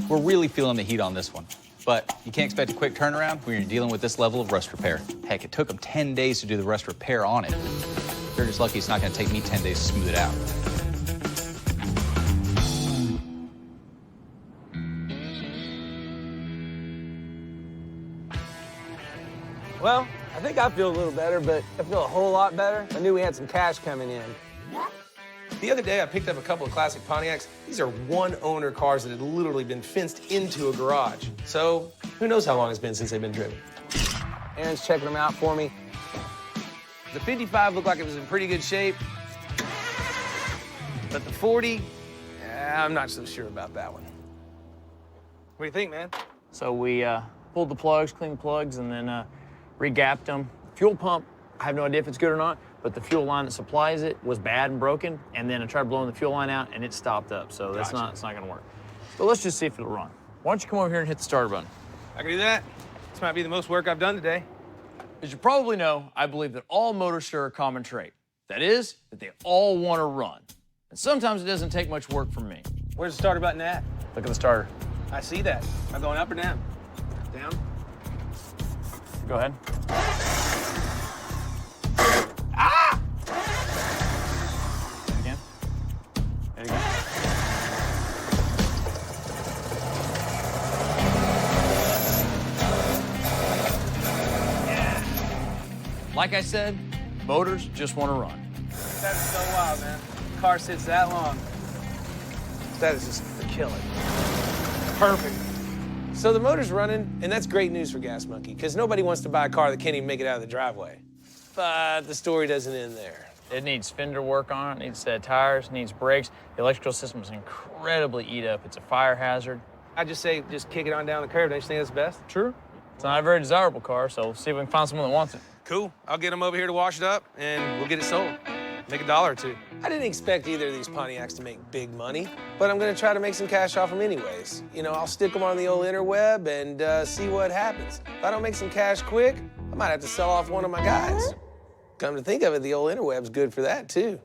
We're really feeling the heat on this one, but you can't expect a quick turnaround when you're dealing with this level of rust repair. Heck, it took them 10 days to do the rust repair on it. They're just lucky it's not gonna take me 10 days to smooth it out. Well, I think I feel a little better, but I feel a whole lot better. I knew we had some cash coming in. The other day, I picked up a couple of classic Pontiacs. These are one-owner cars that had literally been fenced into a garage. So who knows how long it's been since they've been driven. Aaron's checking them out for me. The 55 looked like it was in pretty good shape. But the 40, I'm not so sure about that one. What do you think, man? So we pulled the plugs, cleaned the plugs, and then re-gapped them. Fuel pump, I have no idea if it's good or not, but the fuel line that supplies it was bad and broken, and then I tried blowing the fuel line out, and it stopped up, so it's not gonna work. But let's just see if it'll run. Why don't you come over here and hit the starter button? I can do that. This might be the most work I've done today. As you probably know, I believe that all motors share a common trait. That is, that they all want to run. And sometimes it doesn't take much work from me. Where's the starter button at? Look at the starter. I see that. Am I going up or down? Down. Go ahead. Ah! Again. There you go. Like I said, motors just want to run. That is so wild, man. The car sits that long. That is just the killer. Perfect. So the motor's running, and that's great news for Gas Monkey, because nobody wants to buy a car that can't even make it out of the driveway. But the story doesn't end there. It needs fender work on it, needs tires, needs brakes. The electrical system is incredibly eat up. It's a fire hazard. I just say just kick it on down the curb. Don't you think that's best? True. It's not a very desirable car, so we'll see if we can find someone that wants it. Cool. I'll get them over here to wash it up, and we'll get it sold. Make $1 or $2. I didn't expect either of these Pontiacs to make big money, but I'm gonna try to make some cash off them anyways. You know, I'll stick them on the old interweb and see what happens. If I don't make some cash quick, I might have to sell off one of my guys. Come to think of it, the old interweb's good for that, too.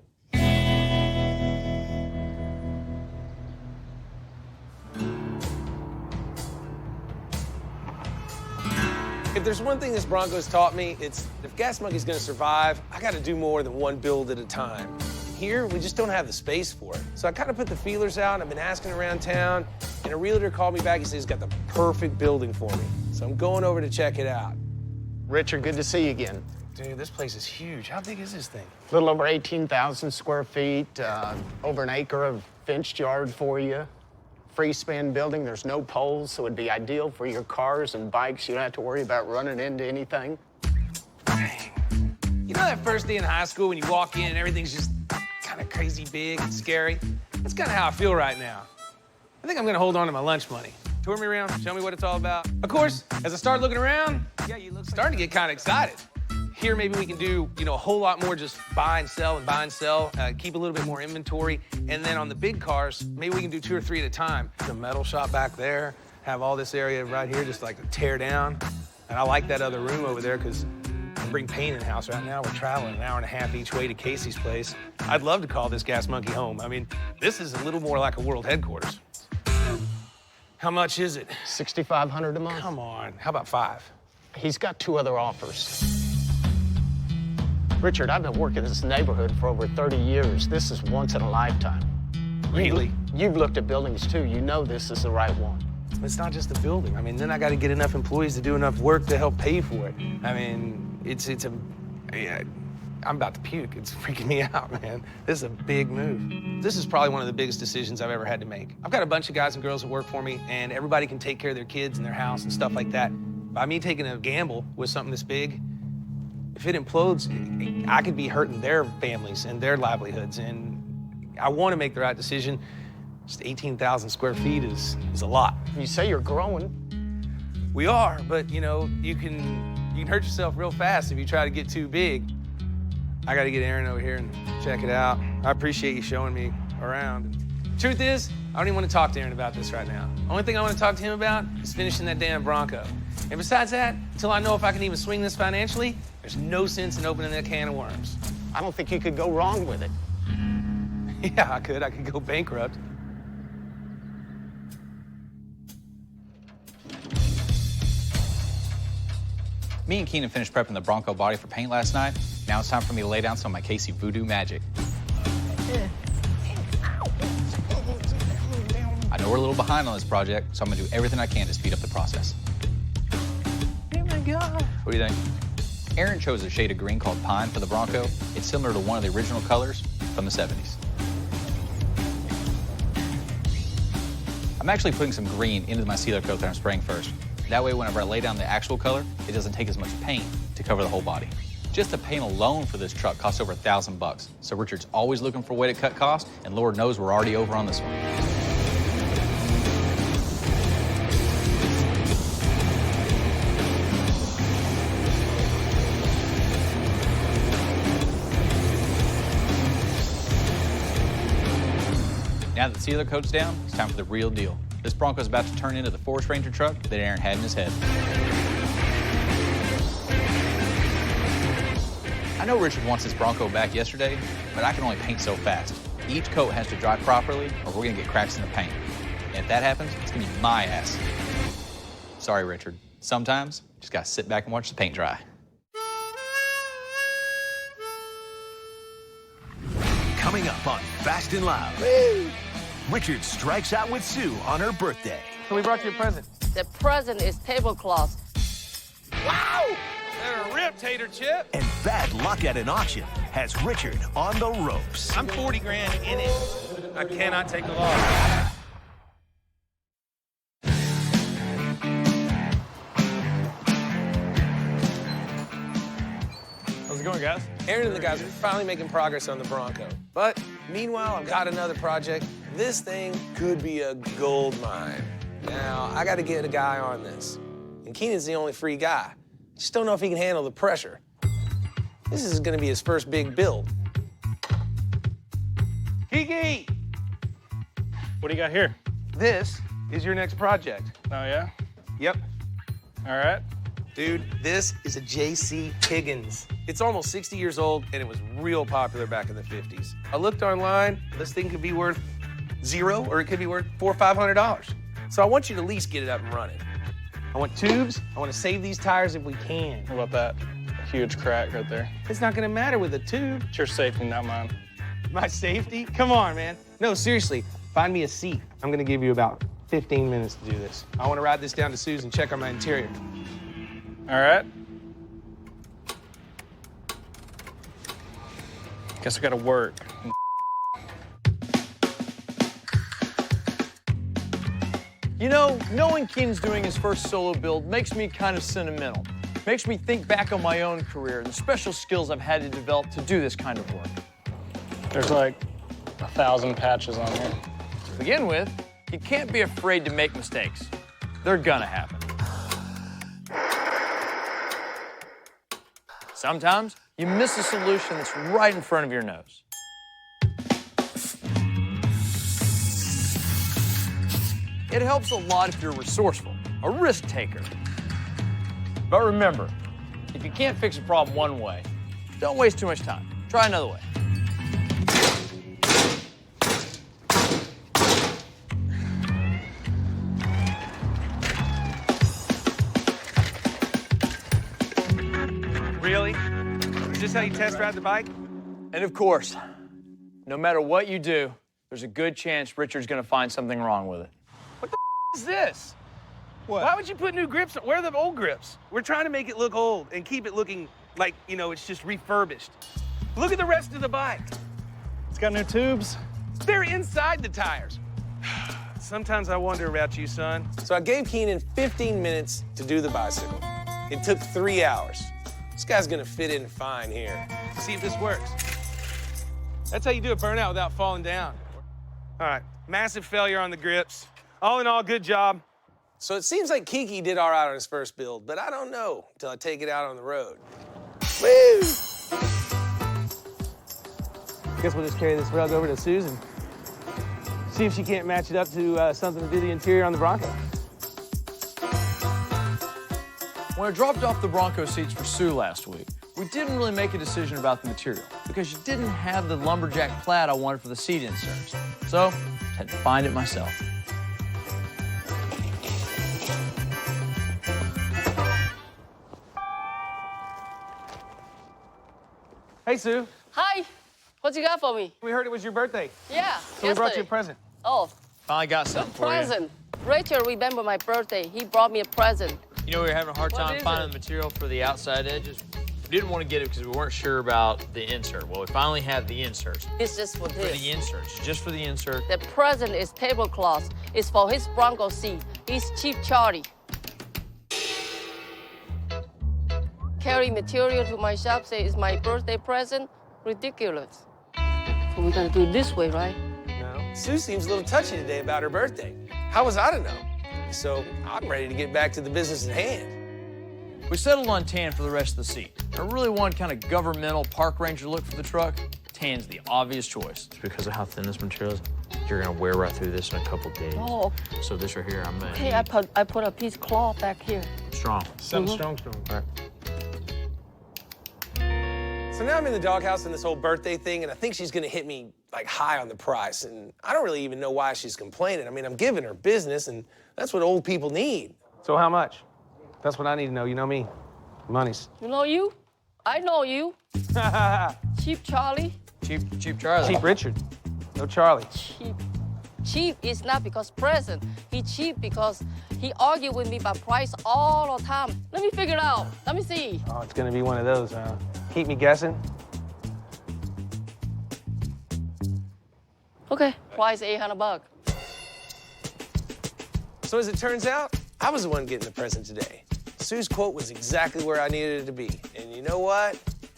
If there's one thing this Bronco's taught me, it's if Gas Monkey's gonna survive, I gotta do more than one build at a time. Here, we just don't have the space for it. So I kind of put the feelers out, I've been asking around town, and a realtor called me back, he said he's got the perfect building for me. So I'm going over to check it out. Richard, good to see you again. Dude, this place is huge. How big is this thing? A little over 18,000 square feet, over an acre of fenced yard for you. Free span building, there's no poles, so it'd be ideal for your cars and bikes. You don't have to worry about running into anything. You know that first day in high school when you walk in and everything's just kind of crazy big and scary? That's kind of how I feel right now. I think I'm gonna hold on to my lunch money. Tour me around, show me what it's all about. Of course, as I start looking around, starting to get kind of excited. Here, maybe we can do, a whole lot more just buy and sell, keep a little bit more inventory. And then on the big cars, maybe we can do 2 or 3 at a time. The metal shop back there, have all this area right here just like to tear down. And I like that other room over there because I bring paint in the house. Right now, we're traveling an hour and a half each way to Casey's place. I'd love to call this Gas Monkey home. I mean, this is a little more like a world headquarters. How much is it? $6,500 a month. Come on, how about 5? He's got 2 other offers. Richard, I've been working in this neighborhood for over 30 years. This is once in a lifetime. Really? You've looked at buildings too. You know this is the right one. It's not just the building. I mean, then I got to get enough employees to do enough work to help pay for it. I mean, I'm about to puke. It's freaking me out, man. This is a big move. This is probably one of the biggest decisions I've ever had to make. I've got a bunch of guys and girls that work for me, and everybody can take care of their kids and their house and stuff like that. By me taking a gamble with something this big, if it implodes, I could be hurting their families and their livelihoods, and I want to make the right decision. Just 18,000 square feet is a lot. You say you're growing. We are, but you can hurt yourself real fast if you try to get too big. I got to get Aaron over here and check it out. I appreciate you showing me around. Truth is, I don't even want to talk to Aaron about this right now. Only thing I want to talk to him about is finishing that damn Bronco. And besides that, until I know if I can even swing this financially, there's no sense in opening that can of worms. I don't think you could go wrong with it. Yeah, I could go bankrupt. Me and Keenan finished prepping the Bronco body for paint last night. Now it's time for me to lay down some of my Casey voodoo magic. I know we're a little behind on this project, so I'm gonna do everything I can to speed up the process. Oh my God. What do you think? Aaron chose a shade of green called Pine for the Bronco. It's similar to one of the original colors from the 70s. I'm actually putting some green into my sealer coat that I'm spraying first. That way, whenever I lay down the actual color, it doesn't take as much paint to cover the whole body. Just the paint alone for this truck costs over $1,000. So Richard's always looking for a way to cut costs, and Lord knows we're already over on this one. Now that the sealer coat's down, it's time for the real deal. This Bronco's about to turn into the Forest Ranger truck that Aaron had in his head. I know Richard wants his Bronco back yesterday, but I can only paint so fast. Each coat has to dry properly, or we're gonna get cracks in the paint. And if that happens, it's gonna be my ass. Sorry, Richard. Sometimes, you just gotta sit back and watch the paint dry. Coming up on Fast and Loud. Woo! Richard strikes out with Sue on her birthday. So we brought you a present. The present is tablecloth. Wow! They're a rip, Tater Chip. And bad luck at an auction has Richard on the ropes. I'm 40 grand in it. I cannot take a loss. How's it going, guys? Aaron and the guys are finally making progress on the Bronco. But meanwhile, I've got another project. This thing could be a gold mine. Now, I got to get a guy on this. And Keenan's the only free guy. Just don't know if he can handle the pressure. This is going to be his first big build. Kiki! What do you got here? This is your next project. Oh, yeah? Yep. All right. Dude, this is a JC Higgins. It's almost 60 years old, and it was real popular back in the 50s. I looked online. This thing could be worth $0, or it could be worth $400 or $500. So I want you to at least get it up and running. I want tubes. I want to save these tires if we can. What about that? A huge crack right there. It's not going to matter with a tube. It's your safety, not mine. My safety? Come on, man. No, seriously, find me a seat. I'm going to give you about 15 minutes to do this. I want to ride this down to Sue's and check on my interior. All right. Guess I gotta work. You know, knowing Keenan's doing his first solo build makes me kind of sentimental. Makes me think back on my own career and the special skills I've had to develop to do this kind of work. There's like 1,000 patches on here. To begin with, you can't be afraid to make mistakes. They're gonna happen. Sometimes you miss a solution that's right in front of your nose. It helps a lot if you're resourceful, a risk taker. But remember, if you can't fix a problem one way, don't waste too much time. Try another way. Really? Is this how you test ride the bike? And of course, no matter what you do, there's a good chance Richard's gonna find something wrong with it. What the is this? What? Why would you put new grips on? Where are the old grips? We're trying to make it look old and keep it looking like, you know, it's just refurbished. Look at the rest of the bike. It's got new tubes. They're inside the tires. Sometimes I wonder about you, son. So I gave Keenan 15 minutes to do the bicycle. It took 3 hours. This guy's gonna fit in fine here. See if this works. That's how you do a burnout without falling down. All right, massive failure on the grips. All in all, good job. So it seems like Kiki did all right on his first build, but I don't know until I take it out on the road. Woo! Guess we'll just carry this rug over to Susan. See if she can't match it up to something to do the interior on the Bronco. When I dropped off the Bronco seats for Sue last week, we didn't really make a decision about the material because she didn't have the lumberjack plaid I wanted for the seat inserts. So, I had to find it myself. Hey, Sue. Hi. What you got for me? We heard it was your birthday. Yeah, So we brought you a present. Oh, Finally got something for you. present. Rachel remember my birthday. He brought me a present. You know, we were having a hard What time is finding it? the material for the outside edges. We didn't want to get it because we weren't sure about the insert. Well, we finally have the inserts. It's just for For this. the inserts, just for the insert. The present is tablecloth. It's for his Bronco seat. He's cheap Charlie. Carry material to my shop, say it's my birthday present. Ridiculous. So we gotta do it this way, right? No. Sue seems a little touchy today about her birthday. How was I to know? So I'm ready to get back to the business at hand. We settled on tan for the rest of the seat. I really wanted kind of governmental park ranger look for the truck. Tan's the obvious choice. Because of how thin this material is, you're gonna wear right through this in a couple days. Oh, So this right here, I'm gonna okay. I put a piece of cloth back here. strong. Something Mhm. strong. All right. So now I'm in the doghouse in this whole birthday thing, and I think she's gonna hit me like high on the price, and I don't really even know why she's complaining. I mean, I'm giving her business, and that's what old people need. So how much? That's what I need to know. You know me. Money's. You know you? I know you. Cheap Charlie. Cheap Charlie. Cheap Richard. No Charlie. Cheap. Cheap is not because present. He cheap because he argue with me about price all the time. Let me figure it out. Let me see. Oh, it's gonna be one of those, huh? Keep me guessing. Okay. Price $800. So as it turns out, I was the one getting the present today. Sue's quote was exactly where I needed it to be. And you know what?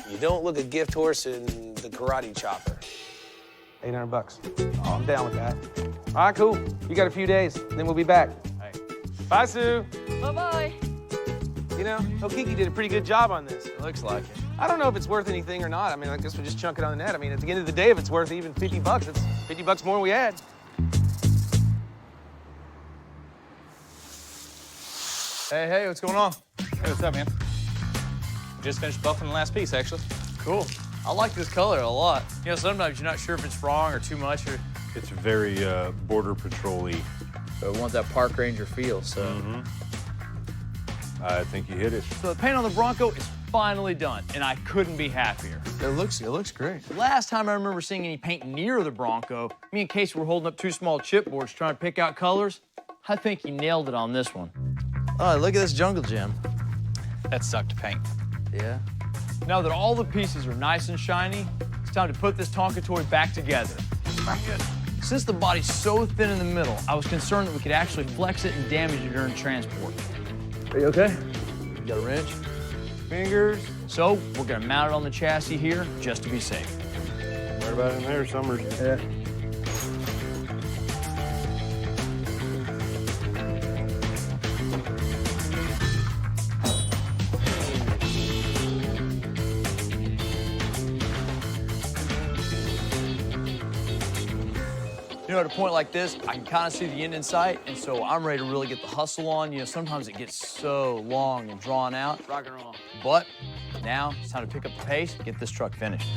You don't look a gift horse in the karate chopper. $800. Oh, I'm down with that. All right, cool. You got a few days, then we'll be back. All right. Bye, Sue. Bye-bye. You know, Okiki did a pretty good job on this. It looks like it. I don't know if it's worth anything or not. I mean, I guess we just chunk it on the net. I mean, at the end of the day, if it's worth even $50, it's $50 more than we had. Hey, what's going on? Hey, what's up, man? Just finished buffing the last piece, actually. Cool. I like this color a lot. You know, sometimes you're not sure if it's wrong or too much. Or... It's very Border Patrol-y. But we want that park ranger feel, so. I think you hit it. So the paint on the Bronco is finally done, and I couldn't be happier. It looks great. The last time I remember seeing any paint near the Bronco, me and Casey were holding up 2 small chipboards trying to pick out colors. I think he nailed it on this one. Oh, look at this jungle gym. That sucked to paint. Yeah. Now that all the pieces are nice and shiny, it's time to put this Tonka toy back together. Since the body's so thin in the middle, I was concerned that we could actually flex it and damage it during transport. Are you okay? You got a wrench? Fingers. So we're gonna mount it on the chassis here just to be safe. Right about in there, Summers. Yeah. You know, at a point like this, I can kind of see the end in sight, and so I'm ready to really get the hustle on. You know, sometimes it gets so long and drawn out. Rock and roll. But now it's time to pick up the pace and get this truck finished.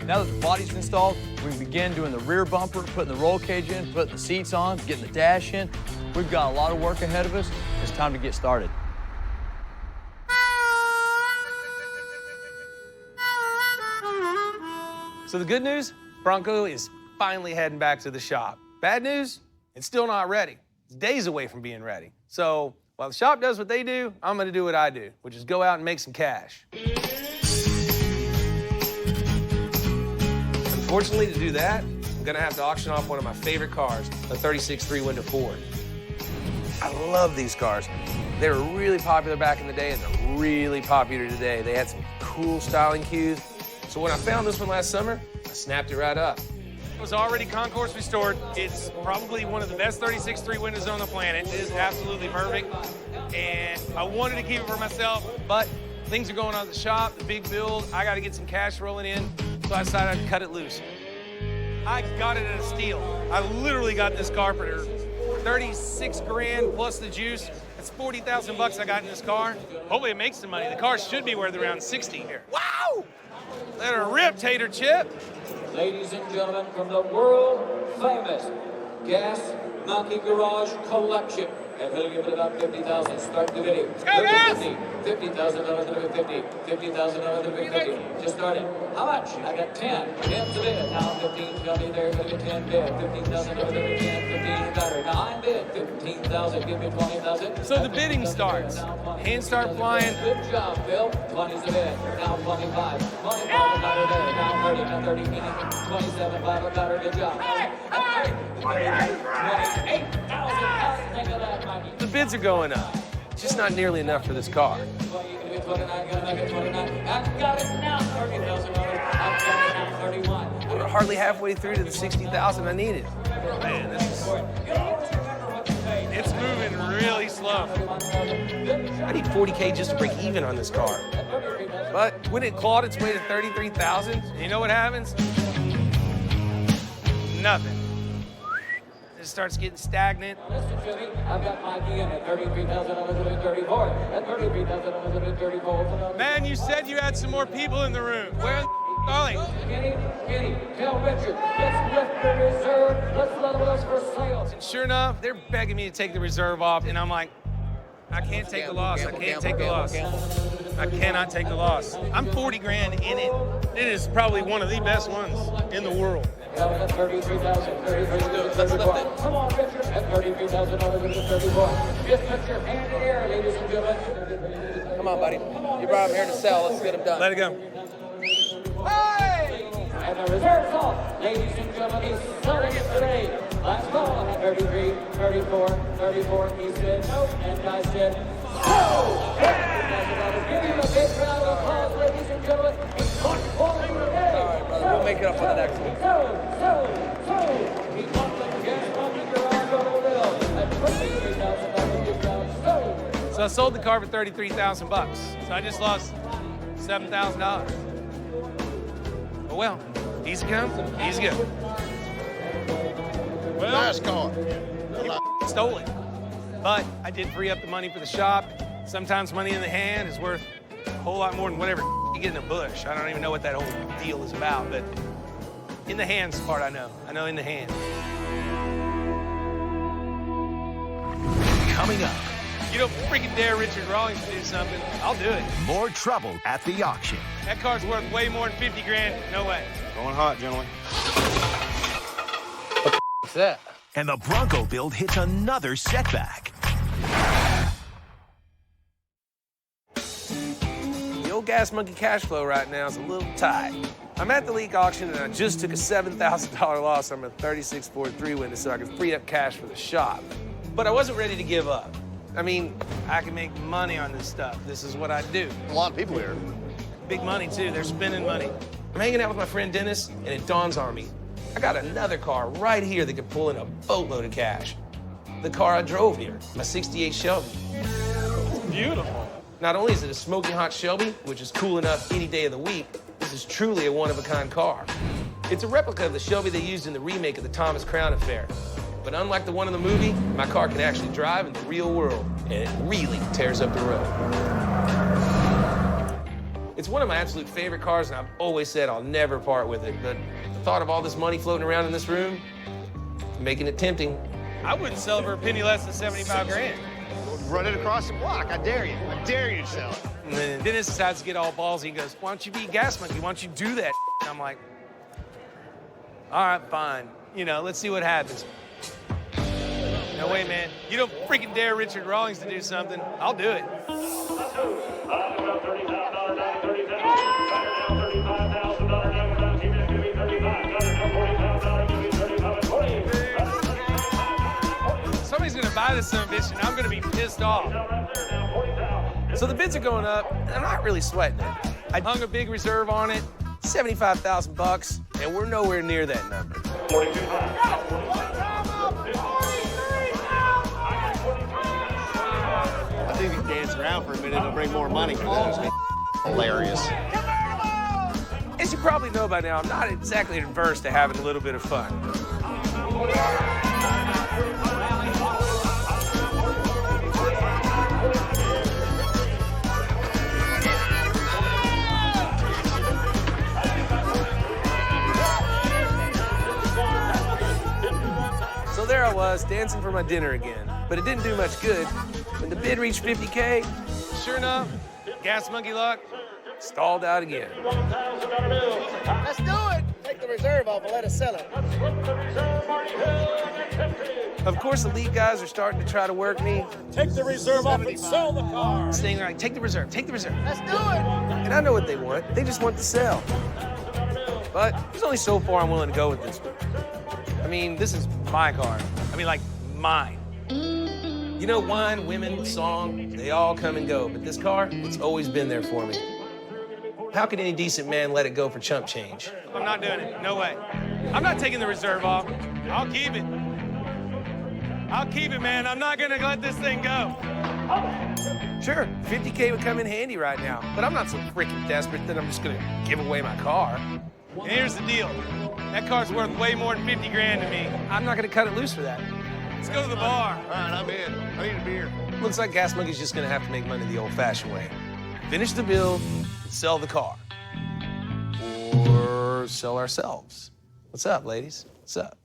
Now that the body's installed, we can begin doing the rear bumper, putting the roll cage in, putting the seats on, getting the dash in. We've got a lot of work ahead of us. It's time to get started. So the good news, Bronco is finally heading back to the shop. Bad news, it's still not ready. It's days away from being ready. So while the shop does what they do, I'm gonna do what I do, which is go out and make some cash. Unfortunately, to do that, I'm gonna have to auction off one of my favorite cars, a 36 3-window Ford. I love these cars. They were really popular back in the day, and they're really popular today. They had some cool styling cues. So when I found this one last summer, I snapped it right up. It was already concourse restored. It's probably one of the best 36 3-windows on the planet. It is absolutely perfect. And I wanted to keep it for myself, but things are going on at the shop, the big build. I got to get some cash rolling in, so I decided I'd cut it loose. I got it at a steal. I literally got this car for 36 grand plus the juice. That's 40,000 bucks I got in this car. Hopefully it makes some money. The car should be worth around 60 here. Wow! Let her rip, Tater Chip. Ladies and gentlemen, from the world-famous Gas Monkey Garage Collection. And we'll give it about 50,000. Start the video. Let's go, guys! $50,000, 50. $50,000, 50. Just started. How much? I got 10. 10's a bid. Now 15's gonna be there. Gonna get 10 bid. 15,000, 10, 15 better. 9 bid. 15,000. Give me 20,000. So the bidding starts. Hands start flying. Good job, Bill. 20's a bid. Now 25. 25 better there. Now 30. Now 30. 27. 5 better. Good job. 28,000. Think of that. The bids are going up. Just not nearly enough for this car. We're hardly halfway through to the 60,000 I needed. Man, it's moving really slow. I need 40K just to break even on this car. But when it clawed its way to 33,000, you know what happens? Nothing. It starts getting stagnant. Listen, Jimmy, I've got Mikey in at 33,000, 34. At 33,000, 34. Man, you said you had some more people in the room. Where the are they? Kenny, tell Richard, let's lift the reserve. Let's level us for sale. And sure enough, they're begging me to take the reserve off, and I'm like, I can't take the loss. I can't take the loss. I cannot take the loss. I'm 40 grand in it. It is probably one of the best ones in the world. At 33,000, 34. Come on, Richard. At 33,000, 34. Just put your hand in the air, ladies and gentlemen. Come on, buddy. You brought him here to sell. Let's get him done. Let it go. Hey! And the reserve's off. Ladies and gentlemen, he's selling it today. Last call at 33, 34, 34. He said no, and I said no. Give him a big round of applause, ladies and gentlemen. He's on forward today. All right, brother. We'll make it up for the next one. So. He won the Gas Monkey Garage Automobile at $23,000. So I sold the car for 33,000 bucks. So I just lost $7,000. Oh well, easy come, easy go. Well, Nice car. He stole it. But I did free up the money for the shop. Sometimes money in the hand is worth a whole lot more than whatever you get in a bush. I don't even know what that whole deal is about, but in the hands part I know. I know in the hand. Coming up. You don't freaking dare Richard Rawlings to do something. I'll do it. More trouble at the auction. That car's worth way more than 50 grand. No way. Going hot, gentlemen. What's that? And the Bronco build hits another setback. The old Gas Monkey cash flow right now is a little tight. I'm at the leak auction and I just took a $7,000 loss on my 36 Ford 3-window so I could free up cash for the shop. But I wasn't ready to give up. I mean, I can make money on this stuff. This is what I do. A lot of people here. Big money, too. They're spending money. I'm hanging out with my friend Dennis, and it dawns on me. I got another car right here that could pull in a boatload of cash. The car I drove here, my 68 Shelby. Beautiful. Not only is it a smoking hot Shelby, which is cool enough any day of the week, this is truly a one-of-a-kind car. It's a replica of the Shelby they used in the remake of the Thomas Crown Affair. But unlike the one in the movie, my car can actually drive in the real world, and it really tears up the road. It's one of my absolute favorite cars, and I've always said I'll never part with it, but the thought of all this money floating around in this room, making it tempting. I wouldn't sell it for a penny less than 75 grand. Run it across the block. I dare you. I dare you to sell it. And then Dennis decides to get all ballsy and goes, why don't you be a gas monkey? Why don't you do that? And I'm like, all right, fine. You know, let's see what happens. No way, man. You don't freaking dare Richard Rawlings to do something. I'll do it. Somebody's gonna buy this son of a bitch and I'm gonna be pissed off. So the bids are going up, and I'm not really sweating it. I hung a big reserve on it, 75,000 bucks, and we're nowhere near that number. I think if you dance around for a minute, it'll bring more money. That's hilarious. As you probably know by now, I'm not exactly adverse to having a little bit of fun. So there I was, dancing for my dinner again. But it didn't do much good. When the bid reached 50K, sure enough, Gas Monkey luck stalled out again. Let's do it. Take the reserve off and let us sell it. Of course, the lead guys are starting to try to work me. Take the reserve off and sell the car. Saying, like, take the reserve, take the reserve. Let's do it. And I know what they want. They just want to sell. But there's only so far I'm willing to go with this one. I mean, this is my car. I mean, like, mine. You know, wine, women, song, they all come and go. But this car, it's always been there for me. How could any decent man let it go for chump change? I'm not doing it. No way. I'm not taking the reserve off. I'll keep it. I'll keep it, man. I'm not gonna let this thing go. Sure, 50K would come in handy right now, but I'm not so freaking desperate that I'm just gonna give away my car. And here's the deal. That car's worth way more than 50 grand to me. I'm not gonna cut it loose for that. Let's go to the bar. All right, I'm in. I need a beer. Looks like Gas Monkey's just gonna have to make money the old-fashioned way. Finish the build, and sell the car. Or sell ourselves. What's up, ladies? What's up?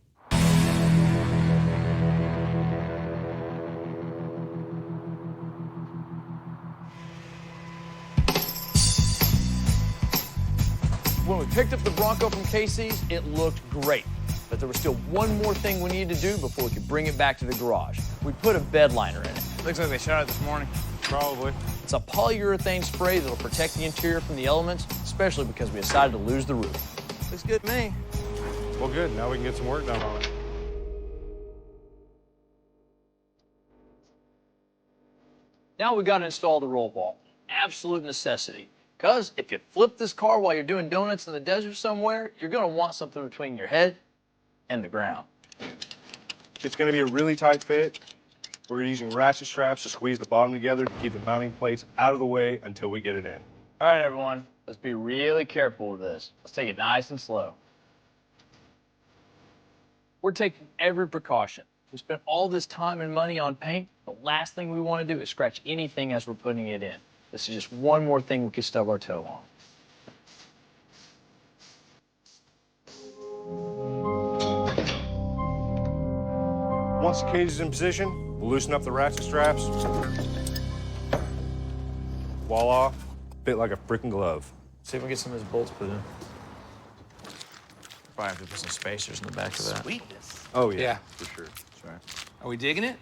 When we picked up the Bronco from Casey's, it looked great. But there was still one more thing we needed to do before we could bring it back to the garage. We put a bed liner in it. Looks like they shot it this morning. Probably. It's a polyurethane spray that'll protect the interior from the elements, especially because we decided to lose the roof. Looks good to me. Well, good. Now we can get some work done on it. Now we gotta install the roll bar. Absolute necessity. Because if you flip this car while you're doing donuts in the desert somewhere, you're gonna want something between your head and the ground. It's going to be a really tight fit. We're using ratchet straps to squeeze the bottom together to keep the mounting plates out of the way until we get it in. All right, everyone, let's be really careful with this. Let's take it nice and slow. We're taking every precaution. We spent all this time and money on paint. The last thing we want to do is scratch anything as we're putting it in. This is just one more thing we could stub our toe on. Once the cage is in position, we'll loosen up the ratchet straps. Voila, fit like a freaking glove. See if we can get some of those bolts put in. Probably have to put some spacers in the back of that. Sweetness. Oh, yeah, Yeah. for sure. That's right. Are we digging it?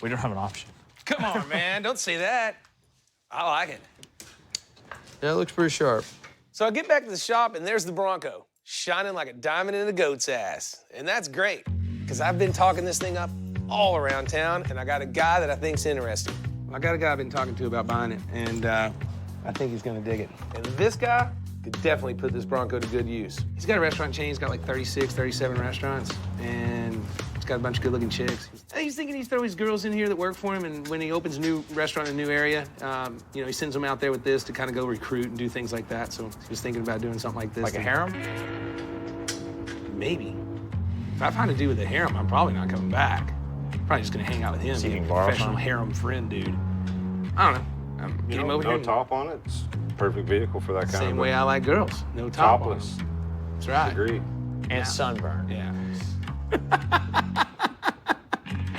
We don't have an option. Come on, man. Don't say that. I like it. Yeah, it looks pretty sharp. So I get back to the shop, and there's the Bronco, shining like a diamond in a goat's ass. And that's great, because I've been talking this thing up all around town, and I got a guy that I think's interesting. I got a guy I've been talking to about buying it, and I think he's gonna dig it. And this guy could definitely put this Bronco to good use. He's got a restaurant chain. He's got like 36, 37 restaurants, and he's got a bunch of good-looking chicks. He's thinking he'd throw his girls in here that work for him, and when he opens a new restaurant in a new area, you know, he sends them out there with this to kind of go recruit and do things like that. So he was thinking about doing something like this. Like a harem? Maybe. If I find a dude with a harem, I'm probably not coming back. Probably just gonna hang out with him. See if Be you a can borrow professional some. harem friend, dude. I don't know. Get him over no here. top on it. It's a perfect vehicle for that kind of Same way I like girls. No top on topless. them. That's right. Agreed. And sunburn. Yeah.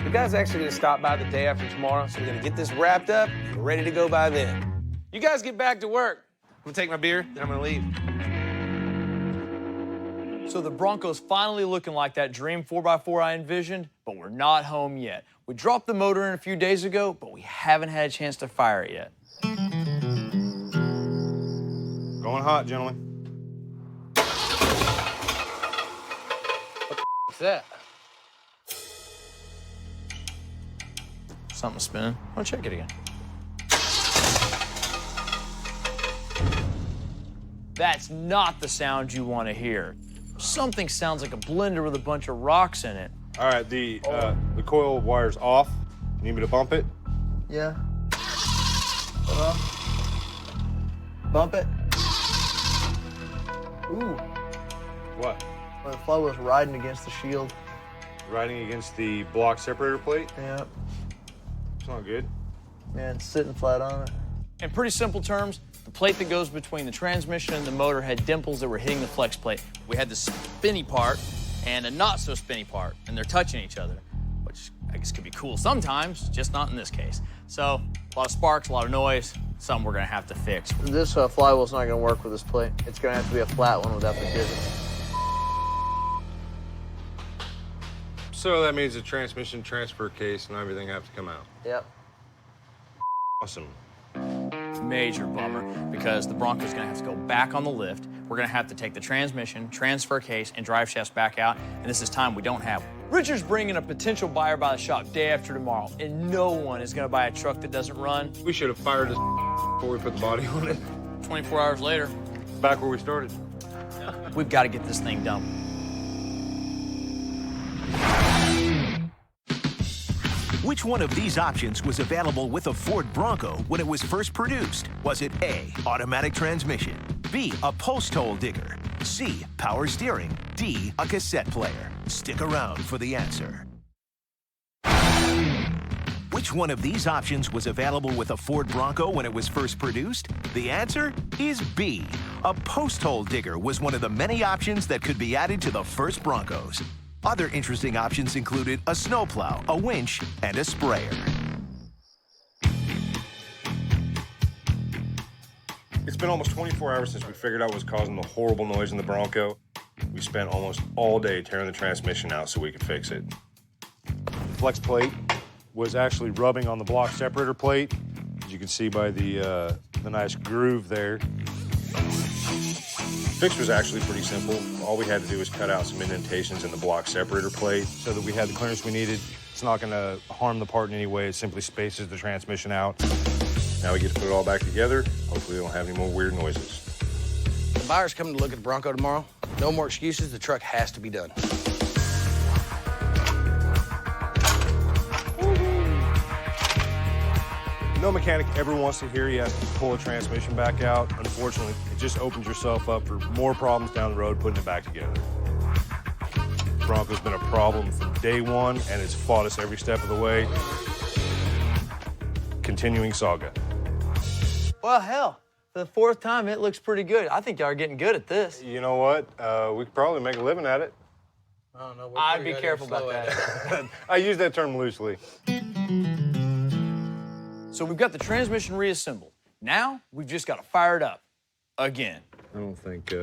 The guy's actually gonna stop by the day after tomorrow, so we're gonna get this wrapped up and ready to go by then. You guys get back to work. I'm gonna take my beer, then I'm gonna leave. So the Bronco's finally looking like that dream 4x4 I envisioned, but we're not home yet. We dropped the motor in a few days ago, but we haven't had a chance to fire it yet. Going hot, gentlemen. What's that? Something spinning. I'll check it again. That's not the sound you want to hear. Something sounds like a blender with a bunch of rocks in it. All right, the coil wire's off. You need me to bump it? Yeah. Bump it. Ooh. What? The flywheel's riding against the shield. Riding against the block separator plate? Yeah. It's not good. Man, it's sitting flat on it. In pretty simple terms, the plate that goes between the transmission and the motor had dimples that were hitting the flex plate. We had the spinny part and a not so spinny part, and they're touching each other, which I guess could be cool sometimes, just not in this case. So, a lot of sparks, a lot of noise, something we're gonna have to fix. This flywheel's not gonna work with this plate. It's gonna have to be a flat one without the divots. So that means the transmission transfer case and everything have to come out. Yep. Awesome. Major bummer, because the Bronco's gonna have to go back on the lift. We're gonna have to take the transmission, transfer case, and drive shafts back out, and this is time we don't have. Richard's bringing a potential buyer by the shop day after tomorrow, and no one is gonna buy a truck that doesn't run. We should have fired this before we put the body on it. 24 hours later. Back where we started. We've got to get this thing done. Which one of these options was available with a Ford Bronco when it was first produced? Was it A, automatic transmission, B, a post hole digger, C, power steering, D, a cassette player? Stick around for the answer. Which one of these options was available with a Ford Bronco when it was first produced? The answer is B. A post hole digger was one of the many options that could be added to the first Broncos. Other interesting options included a snowplow, a winch, and a sprayer. It's been almost 24 hours since we figured out what was causing the horrible noise in the Bronco. We spent almost all day tearing the transmission out so we could fix it. The flex plate was actually rubbing on the block separator plate, as you can see by the nice groove there. The fix was actually pretty simple. All we had to do was cut out some indentations in the block separator plate so that we had the clearance we needed. It's not going to harm the part in any way. It simply spaces the transmission out. Now we get to put it all back together. Hopefully we don't have any more weird noises. The buyer's coming to look at the Bronco tomorrow. No more excuses. The truck has to be done. No mechanic ever wants to hear you have to pull a transmission back out. Unfortunately, it just opens yourself up for more problems down the road putting it back together. Bronco's been a problem from day one, and it's fought us every step of the way. Continuing saga. Well, hell, for the 4th time, it looks pretty good. I think y'all are getting good at this. You know what? We could probably make a living at it. Oh, no, I'd be careful about that. I use that term loosely. So we've got the transmission reassembled. Now, we've just got to fire it up. Again. I don't think,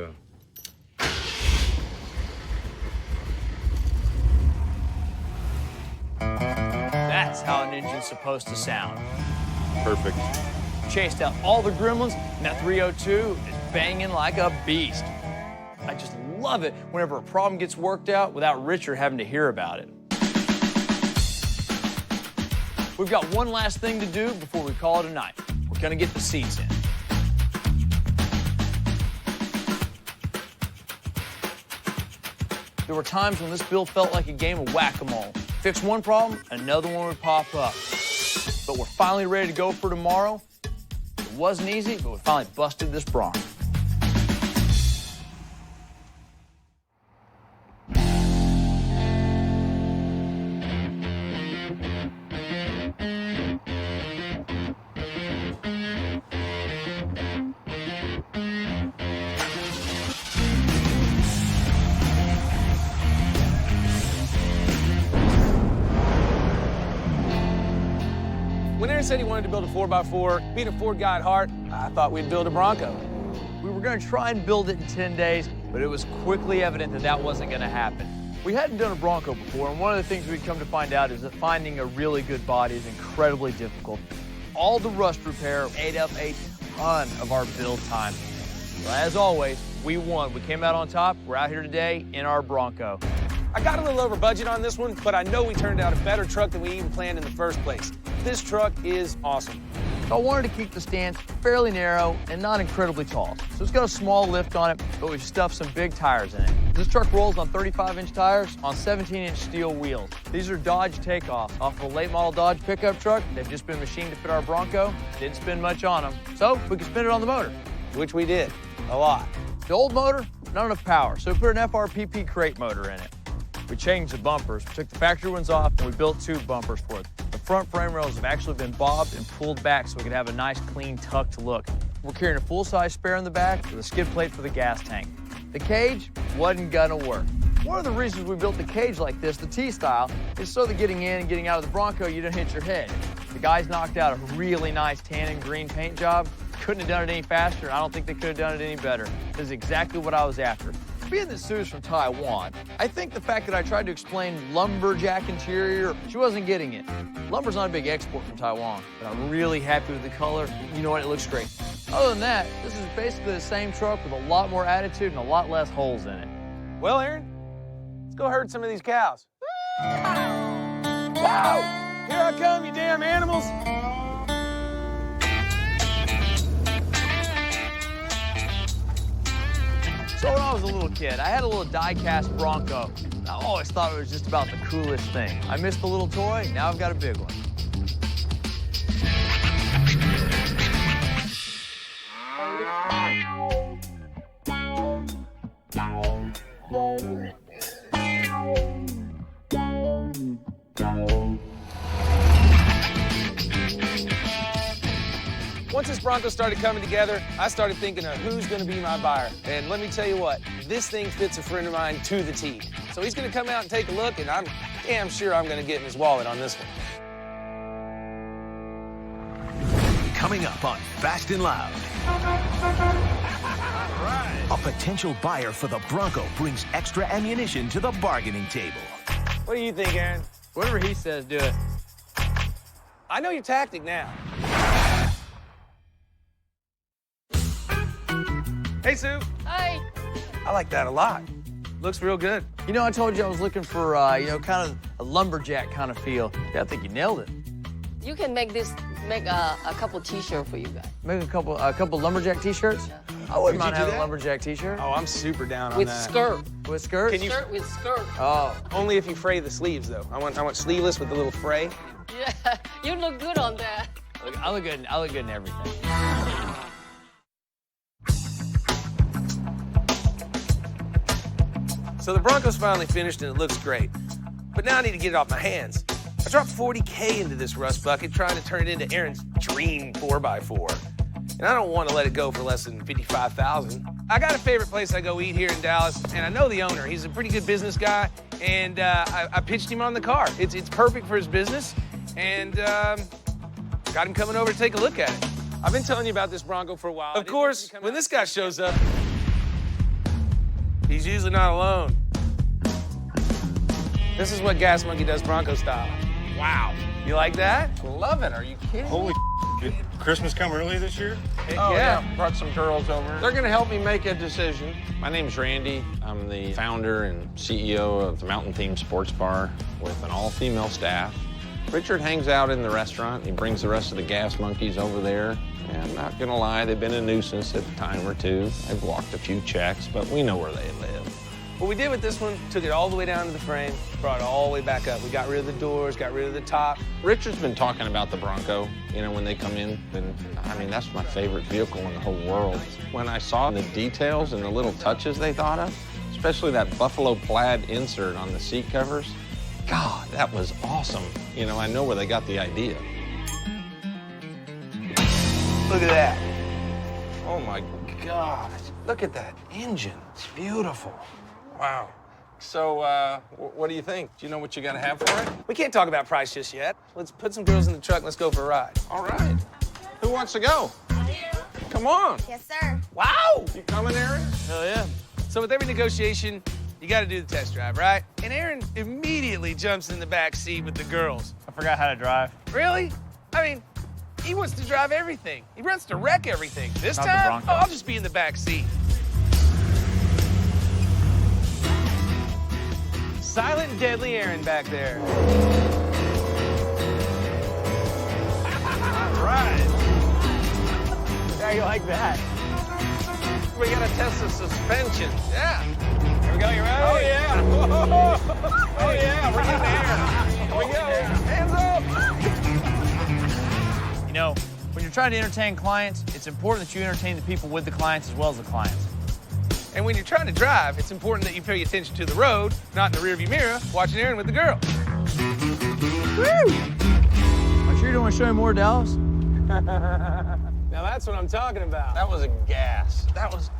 That's how an engine's supposed to sound. Perfect. Chased out all the gremlins, and that 302 is banging like a beast. I just love it whenever a problem gets worked out without Richard having to hear about it. We've got one last thing to do before we call it a night. We're gonna get the seats in. There were times when this build felt like a game of whack-a-mole. Fix one problem, another one would pop up. But we're finally ready to go for tomorrow. It wasn't easy, but we finally busted this Bronco. When Aaron said he wanted to build a 4x4, being a Ford guy at heart, I thought we'd build a Bronco. We were gonna try and build it in 10 days, but it was quickly evident that that wasn't gonna happen. We hadn't done a Bronco before, and one of the things we'd come to find out is that finding a really good body is incredibly difficult. All the rust repair ate up a ton of our build time. Well, as always, we won. We came out on top. We're out here today in our Bronco. I got a little over budget on this one, but I know we turned out a better truck than we even planned in the first place. This truck is awesome. So I wanted to keep the stance fairly narrow and not incredibly tall. So it's got a small lift on it, but we've stuffed some big tires in it. This truck rolls on 35-inch tires on 17-inch steel wheels. These are Dodge takeoffs off of a late model Dodge pickup truck. They've just been machined to fit our Bronco. Didn't spend much on them, so we could spin it on the motor. Which we did, a lot. The old motor, not enough power, so we put an FRPP crate motor in it. We changed the bumpers, we took the factory ones off, and we built 2 bumpers for it. The front frame rails have actually been bobbed and pulled back so we could have a nice, clean, tucked look. We're carrying a full-size spare in the back with a skid plate for the gas tank. The cage wasn't gonna work. One of the reasons we built the cage like this, the T-style, is so that getting in and getting out of the Bronco, you don't hit your head. The guys knocked out a really nice tan and green paint job. Couldn't have done it any faster. I don't think they could have done it any better. This is exactly what I was after. Being that Sue's from Taiwan, I think the fact that I tried to explain lumberjack interior, she wasn't getting it. Lumber's not a big export from Taiwan, but I'm really happy with the color. You know what, it looks great. Other than that, this is basically the same truck with a lot more attitude and a lot less holes in it. Well, Aaron, let's go herd some of these cows. Wow! Here I come, you damn animals! So when I was a little kid, I had a little die-cast Bronco. I always thought it was just about the coolest thing. I missed the little toy, now I've got a big one. Once this Bronco started coming together, I started thinking of who's gonna be my buyer. And let me tell you what, this thing fits a friend of mine to the T. So he's gonna come out and take a look, and I'm damn sure I'm gonna get in his wallet on this one. Coming up on Fast and Loud. A potential buyer for the Bronco brings extra ammunition to the bargaining table. What do you think, Aaron? Whatever he says, do it. I know your tactic now. Hey, Sue. Hi. I like that a lot. Looks real good. You know, I told you I was looking for, kind of a lumberjack kind of feel. Yeah, I think you nailed it. You can make a couple T-shirts for you guys. Make a couple lumberjack T-shirts? Yeah. I wouldn't mind having a lumberjack T-shirt. Oh, I'm super down on with that. Skirt. With skirt? Can you... Shirt with skirt. Oh. Only if you fray the sleeves, though. I want sleeveless with the little fray. Yeah, you look good on that. I look good in everything. So the Bronco's finally finished and it looks great. But now I need to get it off my hands. I dropped $40K into this rust bucket trying to turn it into Aaron's dream 4x4. And I don't want to let it go for less than $55,000. I got a favorite place I go eat here in Dallas, and I know the owner. He's a pretty good business guy, and I pitched him on the car. It's perfect for his business, and got him coming over to take a look at it. I've been telling you about this Bronco for a while. Of course, when this guy shows up, he's usually not alone. This is what Gas Monkey does Bronco style. Wow. You like that? Love it. Are you kidding? Holy did Christmas come early this year? Oh, yeah. Brought some girls over. They're going to help me make a decision. My name's Randy. I'm the founder and CEO of the Mountain Theme Sports Bar with an all-female staff. Richard hangs out in the restaurant. He brings the rest of the Gas Monkeys over there. And I'm not going to lie, they've been a nuisance at a time or two. I've walked a few checks, but we know where they live. What we did with this one, took it all the way down to the frame, brought it all the way back up. We got rid of the doors, got rid of the top. Richard's been talking about the Bronco, you know, when they come in. And I mean, that's my favorite vehicle in the whole world. When I saw the details and the little touches they thought of, especially that buffalo plaid insert on the seat covers, God, that was awesome. You know, I know where they got the idea. Look at that. Oh my God, look at that engine. It's beautiful. Wow. So, what do you think? Do you know what you got to have for it? We can't talk about price just yet. Let's put some girls in the truck and let's go for a ride. All right. Who wants to go? Come on. Yes, sir. Wow! You coming, Aaron? Hell yeah. So with every negotiation, you got to do the test drive, right? And Aaron immediately jumps in the back seat with the girls. I forgot how to drive. Really? I mean, he wants to drive everything. He wants to wreck everything. This Not the time, Bronco. I'll just be in the back seat. Silent, deadly Aaron back there. All right. How you like that? We got to test the suspension. Yeah. Here we go, you ready? Oh, yeah. Oh, yeah. We're getting there. Here we go. Hands up. You know, when you're trying to entertain clients, it's important that you entertain the people with the clients as well as the clients. And when you're trying to drive, it's important that you pay attention to the road, not in the rearview mirror, watching Aaron with the girl. Woo! Are you sure you don't want to show me more, Dallas? Now that's what I'm talking about. That was a gas. That was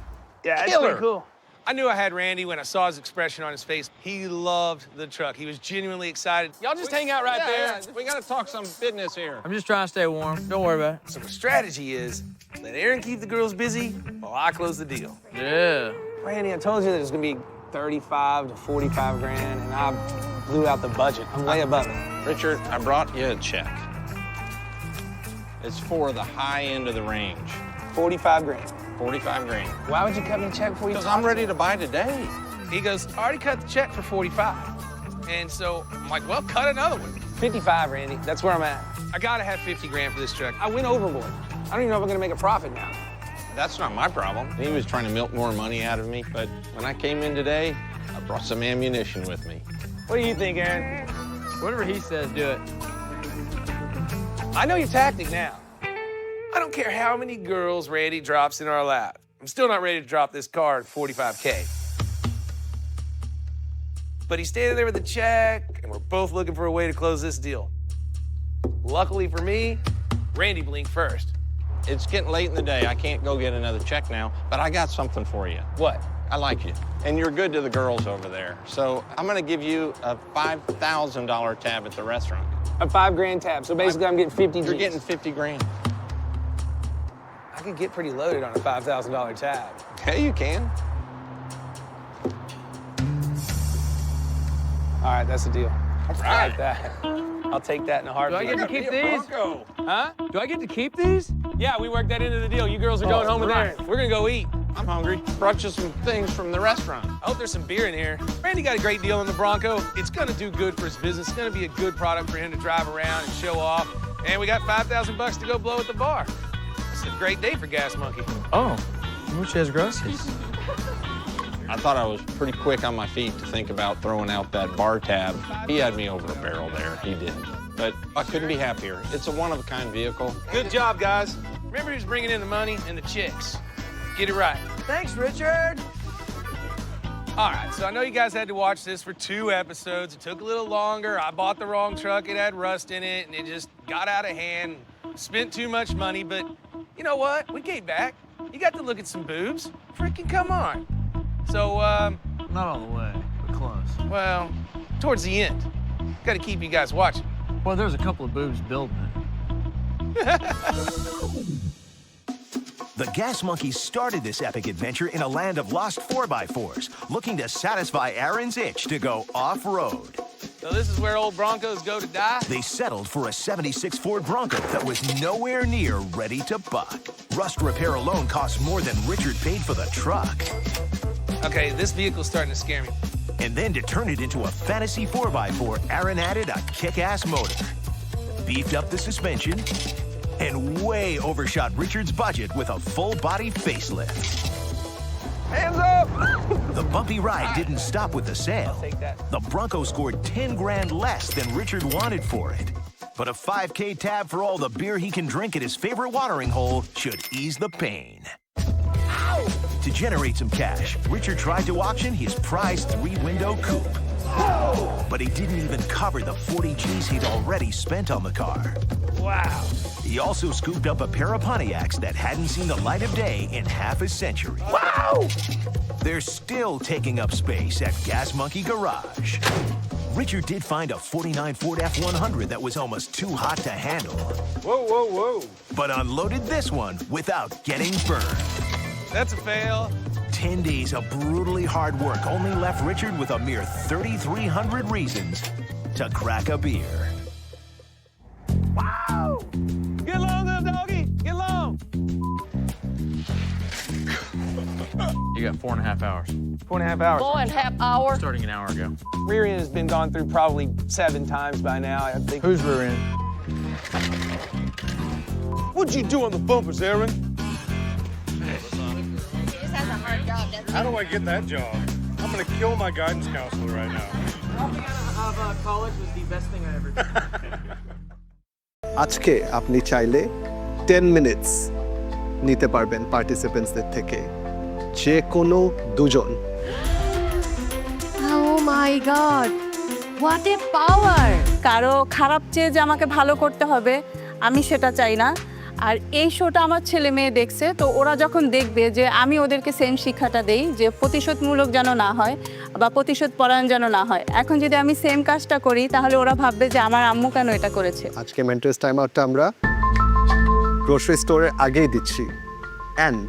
Yeah, it's killer. pretty cool. I knew I had Randy when I saw his expression on his face. He loved the truck. He was genuinely excited. Y'all just hang out right there. Yeah. We got to talk some business here. I'm just trying to stay warm. Don't worry about it. So the strategy is let Aaron keep the girls busy while I close the deal. Yeah. Randy, I told you that it was gonna be 35 to 45 grand, and I blew out the budget. I'm way above it. Richard, I brought you a check. It's for the high end of the range. 45 grand. 45 grand. Why would you cut me a check before you Because talk I'm ready to buy today. He goes, I already cut the check for 45. And so I'm like, well, cut another one. 55, Randy. That's where I'm at. I gotta have 50 grand for this truck. I went overboard. I don't even know if I'm gonna make a profit now. That's not my problem. He was trying to milk more money out of me, but when I came in today, I brought some ammunition with me. What do you think, Aaron? Whatever he says, do it. I know your tactic now. I don't care how many girls Randy drops in our lap. I'm still not ready to drop this car at 45K. But he's standing there with the check, and we're both looking for a way to close this deal. Luckily for me, Randy blinked first. It's getting late in the day. I can't go get another check now, but I got something for you. What? I like you, and you're good to the girls over there. So I'm gonna give you a $5,000 tab at the restaurant. A 5 grand tab, so basically I'm getting 50 You're G's. getting 50 grand. I could get pretty loaded on a $5,000 tab. Okay, you can. All right, that's the deal. All I right. like that. I'll take that in a Do heartbeat. I get to keep these? Huh? Do I get to keep these? Yeah, we worked that into the deal. You girls are going home with right. Aaron. We're gonna go eat. I'm hungry. Brought you some things from the restaurant. I hope there's some beer in here. Randy got a great deal on the Bronco. It's gonna do good for his business. It's gonna be a good product for him to drive around and show off. And we got $5,000 to go blow at the bar. It's a great day for Gas Monkey. Oh, muchas gracias. I thought I was pretty quick on my feet to think about throwing out that bar tab. He had me over a barrel there. He didn't. But I couldn't be happier. It's a one-of-a-kind vehicle. Good job, guys. Remember who's bringing in the money and the chicks. Get it right. Thanks, Richard. All right, so I know you guys had to watch this for 2 episodes. It took a little longer. I bought the wrong truck. It had rust in it, and it just got out of hand. Spent too much money, but you know what? We gave back. You got to look at some boobs. Freaking come on. So, Not all the way, but close. well, towards the end. Got to keep you guys watching. Well, there's a couple of boobs building it. The Gas Monkeys started this epic adventure in a land of lost 4x4s, looking to satisfy Aaron's itch to go off-road. So this is where old Broncos go to die? They settled for a '76 Ford Bronco that was nowhere near ready to buck. Rust repair alone cost more than Richard paid for the truck. Okay, this vehicle's starting to scare me. And then to turn it into a fantasy 4x4, Aaron added a kick-ass motor, beefed up the suspension, and way overshot Richard's budget with a full-body facelift. Hands up! The bumpy ride didn't stop with the sale. The Bronco scored 10 grand less than Richard wanted for it. But a $5K tab for all the beer he can drink at his favorite watering hole should ease the pain. To generate some cash, Richard tried to auction his prized 3-window coupe. But he didn't even cover the 40 G's he'd already spent on the car. Wow. He also scooped up a pair of Pontiacs that hadn't seen the light of day in half a century. Wow! They're still taking up space at Gas Monkey Garage. Richard did find a '49 Ford F100 that was almost too hot to handle. Whoa, whoa, whoa. But unloaded this one without getting burned. That's a fail. 10 days of brutally hard work only left Richard with a mere 3,300 reasons to crack a beer. Wow! Get along, little doggy. Get along. You got 4.5 hours. 4.5 hours. 4.5 hours. Starting an hour ago. Rear end has been gone through probably 7 times by now, I think. Who's rear end? What'd you do on the bumpers, Aaron? How do I get that job? I'm gonna kill my guidance counselor right now. Dropping out of college was the best thing I ever did. আজকে আপনি চাইলে 10 minutes নিতে পারবেন পার্টিসিপেন্টসদের থেকে যে কোনো দুজন Oh my God! What a power! কারো খারাপ চেয়ে যে আমাকে ভালো করতে হবে আমি সেটা চাই না আর এই শোটা আমার ছেলে মেয়ে দেখছে তো ওরা যখন দেখবে যে আমি ওদেরকে সেম শিক্ষাটা দেই যে প্রতিশোধমূলক যেন না হয় বা প্রতিশোধ পরায়ণ যেন না হয় এখন যদি আমি সেম কাজটা করি তাহলে ওরা ভাববে যে আমার আম্মু কেন এটা করেছে আজকে মেন্টরস টাইম আউটটা আমরা গ্রোসারি স্টোরের আগেই দিচ্ছি এন্ড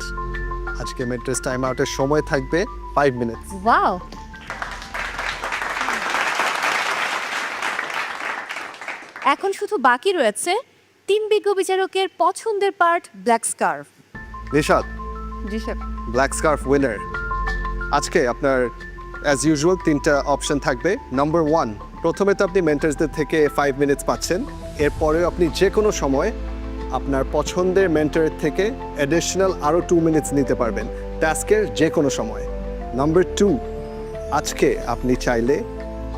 আজকে মেন্টরস টাইম আউটের সময় থাকবে 5 মিনিটস ওয়াও এখন শুধু বাকি রয়েছে 3 বিজ্ঞ বিচারকের পছন্দের পার্ট ব্ল্যাক স্কার্ফ নিশাদ জি স্যার ব্ল্যাক স্কার্ফ উইনার আজকে আপনার অ্যাজ ইউজুয়াল 3টা অপশন থাকবে নাম্বার 1 প্রথমে তো আপনি মেন্টরসদের থেকে 5 মিনিটস পাচ্ছেন এরপরেও আপনি যে কোনো সময় আপনার পছন্দের মেন্টরের থেকে অ্যাডিশনাল আরও 2 মিনিটস নিতে পারবেন টাস্কের যে কোনো সময় নাম্বার 2 আজকে আপনি চাইলে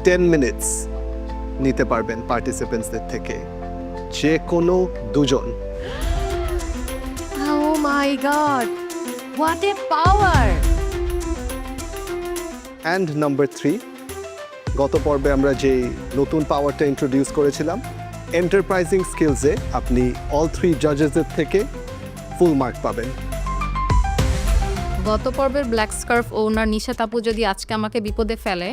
10 মিনিটস নিতে পারবেন পার্টিসিপেন্টসদের থেকে যে কোনো দুজন Oh my God! What a power! And number 3 গত পর্বে আমরা যে নতুন পাওয়ারটা ইন্ট্রোডিউস করেছিলাম এন্টারপ্রাইজিং স্কিলসে আপনি অল 3 জাজেসদের থেকে ফুল মার্ক পাবেন গত পর্বের ব্ল্যাক স্কার্ফ ওনার নিশাত আপু যদি আজকে আমাকে বিপদে ফেলে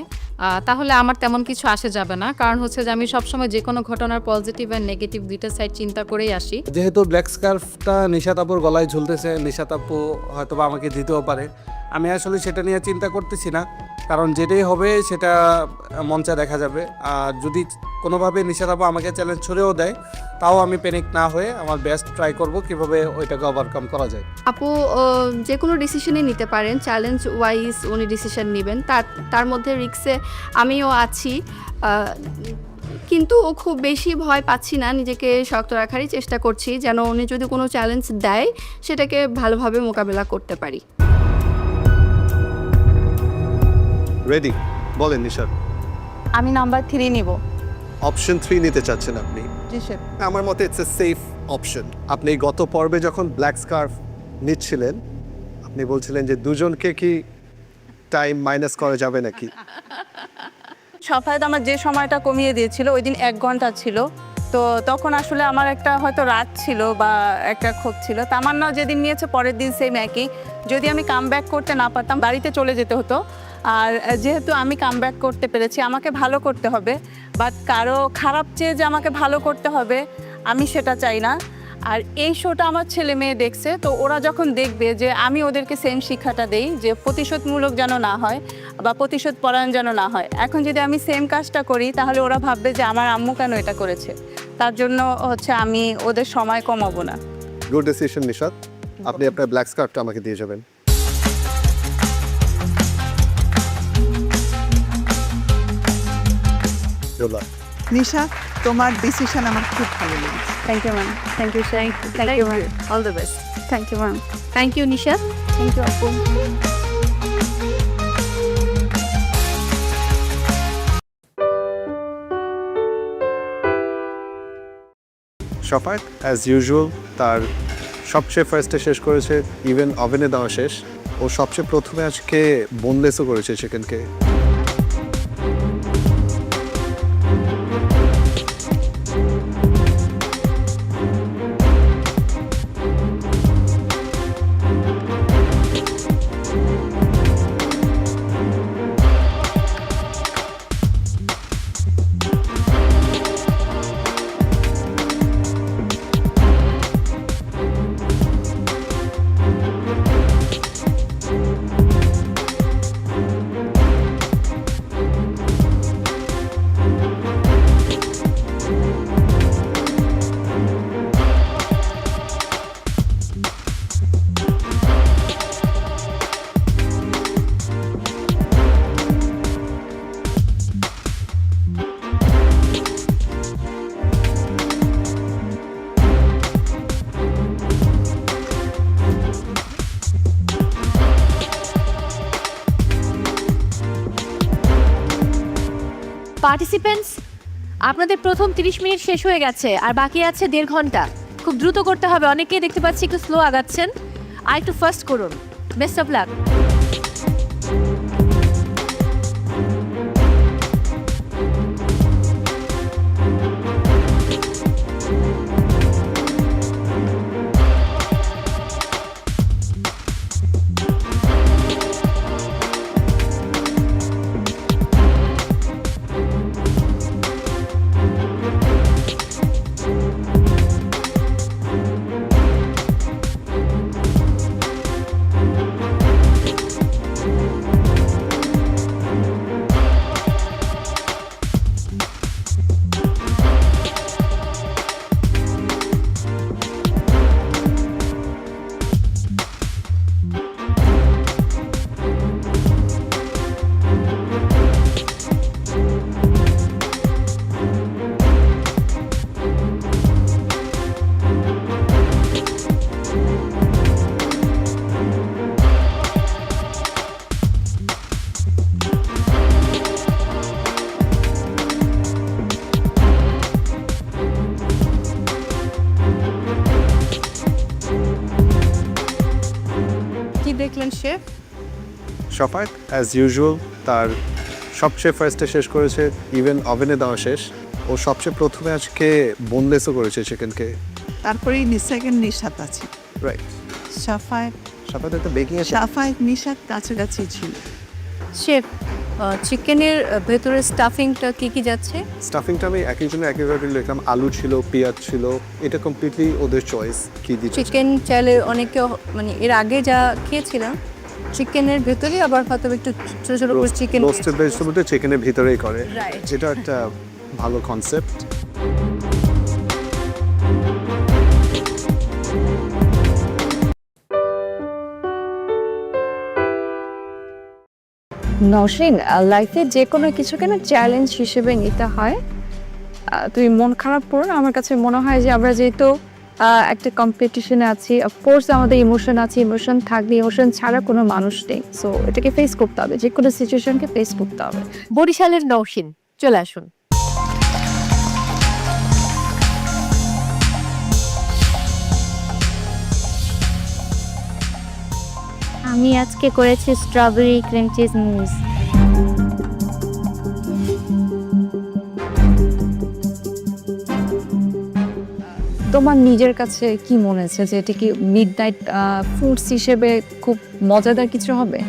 তাহলে আমার তেমন কিছু আসে যাবে না কারণ হচ্ছে যে আমি সবসময় যে কোনো ঘটনার পজিটিভ আর নেগেটিভ দুইটা সাইড চিন্তা করেই আসি যেহেতু ব্ল্যাক স্কার্ফটা নিশাত আপুর গলায় ঝুলতেছে নিশাত আপু হয়তো বা আমাকে দিতেও পারে আমি আসলে সেটা নিয়ে চিন্তা করতেছি না কারণ যেটাই হবে সেটা মঞ্চে দেখা যাবে আর যদি কোনোভাবে নিশাত আপু আমাকে চ্যালেঞ্জ ছুড়েও দেয় তাও আমি প্যানিক না হয়ে আমার বেস্ট ট্রাই করব কিভাবে ওইটাকে ওভারকাম করা যায় আপু যে কোনো ডিসিশনই নিতে পারেন চ্যালেঞ্জ ওয়াইজ উনি ডিসিশন নেবেন তার মধ্যে রিস্কে আমিও আছি কিন্তু খুব বেশি ভয় পাচ্ছি না নিজেকে শক্ত রাখারই চেষ্টা করছি যেন উনি যদি কোনো চ্যালেঞ্জ দেয় সেটাকে ভালোভাবে মোকাবেলা করতে পারি রেডি বলেন নিশাদ আমি নাম্বার 3 নিব অপশন 3 নিতে চাচ্ছেন আপনি জি স্যার আমার মতে ইটস এ সেফ অপশন আপনি গত পর্বে যখন ব্ল্যাক স্কার্ফ নিচ্ছিলেন আপনি বলছিলেন যে দুজনকে কি টাইম মাইনাস করা যাবে নাকি? সফায়ত আমার যে সময়টা কমিয়ে দিয়েছিল ওই দিন 1 ঘন্টা ছিল, তো তখন আসলে আমার একটা হয়তো রাত ছিল বা একটা ক্ষোভ ছিল। তামান্নাও যেদিন নিয়েছে পরের দিন সেম একই। যদি আমি কাম ব্যাক করতে না পারতাম বাড়িতে চলে যেতে হতো। আর যেহেতু আমি কাম ব্যাক করতে পেরেছি, আমাকে ভালো করতে হবে, বাট কারো খারাপ চেয়ে যে আমাকে ভালো করতে হবে আমি সেটা চাই না। আর এই শোটা আমার ছেলে মেয়ে দেখছে, তো ওরা যখন দেখবে যে আমি ওদেরকে সেম শিক্ষাটা দেই যে প্রতিশোধমূলক যেন না হয় বা প্রতিশোধ পরায়ণ যেন না হয়। এখন যদি আমি সেম কাজটা করি তাহলে ওরা ভাববে যে আমার আম্মু কেন এটা করেছে। তার জন্য হচ্ছে আমি ওদের সময় কমাবো না। Good decision Nishat. আপনি আপনার ব্ল্যাক স্কার্ফটা আমাকে দিয়ে যাবেন। নিশা, তোমার ডিসিশন আমার খুব ভালো লেগেছে। Thank you ma'am. Thank you sir. Thank you ma'am. All the best. Thank you ma'am. Thank you Nisha. Thank you আপু। শফাক অ্যাজ ইউজুয়াল তার সবচেয়ে ফার্স্টে শেষ করেছে, ইভেন ওভেনে দেওয়া শেষ। ও সবচেয়ে প্রথমে আজকে বোনলেসও করেছে চিকেনকে। পার্টিসিপেন্টস, আপনাদের প্রথম 30 মিনিট শেষ হয়ে গেছে আর বাকি আছে 1.5 ঘন্টা। খুব দ্রুত করতে হবে, অনেকেই দেখতে পাচ্ছি একটু স্লো আগাচ্ছেন। আর একটু ফাস্ট করুন। Best of luck. দেখলেন শেফ? শফাক অ্যাজ ইউজুয়াল তার সবচেয়ে ফার্স্টে শেষ করেছে, ইভেন ওভেনে দেওয়া শেষ। ও সবচেয়ে প্রথমে আজকে বোনলেসও করেছে চিকেনকে। তারপরেই সেকেন্ড নিশাত আছে। রাইট। সাফায়েত একটা বেকিং আছে। সাফায়েত নিশাত কাছাকাছি ছিল। শেফ, চিকেনের ভেতরে স্টাফিংটা কি যাচ্ছে? স্টাফিংটা আমি এক একজনের এক একভাবে লিখলাম। আলু ছিল, পেঁয়াজ ছিল, এটা কমপ্লিটলি ওদের চয়েস কি দিচ্ছে। চিকেন চাইলে অনেকে মানে এর আগে যা খেয়েছিলাম চিকেনের ভেতরে আবার হয়তো একটু ছোট ছোট করে চিকেন রোস্টেড ভেজিটেবলটা চিকেনের ভিতরেই করে, Right. যেটা একটা ভালো কনসেপ্ট। নওশিন, লাইফে যে কোনো কিছুকে না চ্যালেঞ্জ হিসেবে নিতে হয়। তুমি মন খারাপ করো না, আমার কাছে মনে হয় যে আমরা যেহেতু একটা কম্পিটিশনে আছি, অফকোর্স আমাদের ইমোশন আছে, ইমোশন থাকবে, ইমোশন ছাড়া কোনো মানুষ নেই। সো এটাকে ফেস করতে হবে, যে কোনো সিচুয়েশনকে ফেস করতে হবে। বরিশালের নওশিন চলে আসুন। আমি আজকে করেছি স্ট্রবেরি ক্রিম চিজ মুজ। তোমার নিজের কাছে কি মনে হচ্ছে যে এটা কি মিডনাইট ফুডস হিসেবে খুব মজাদার কিছু হবে?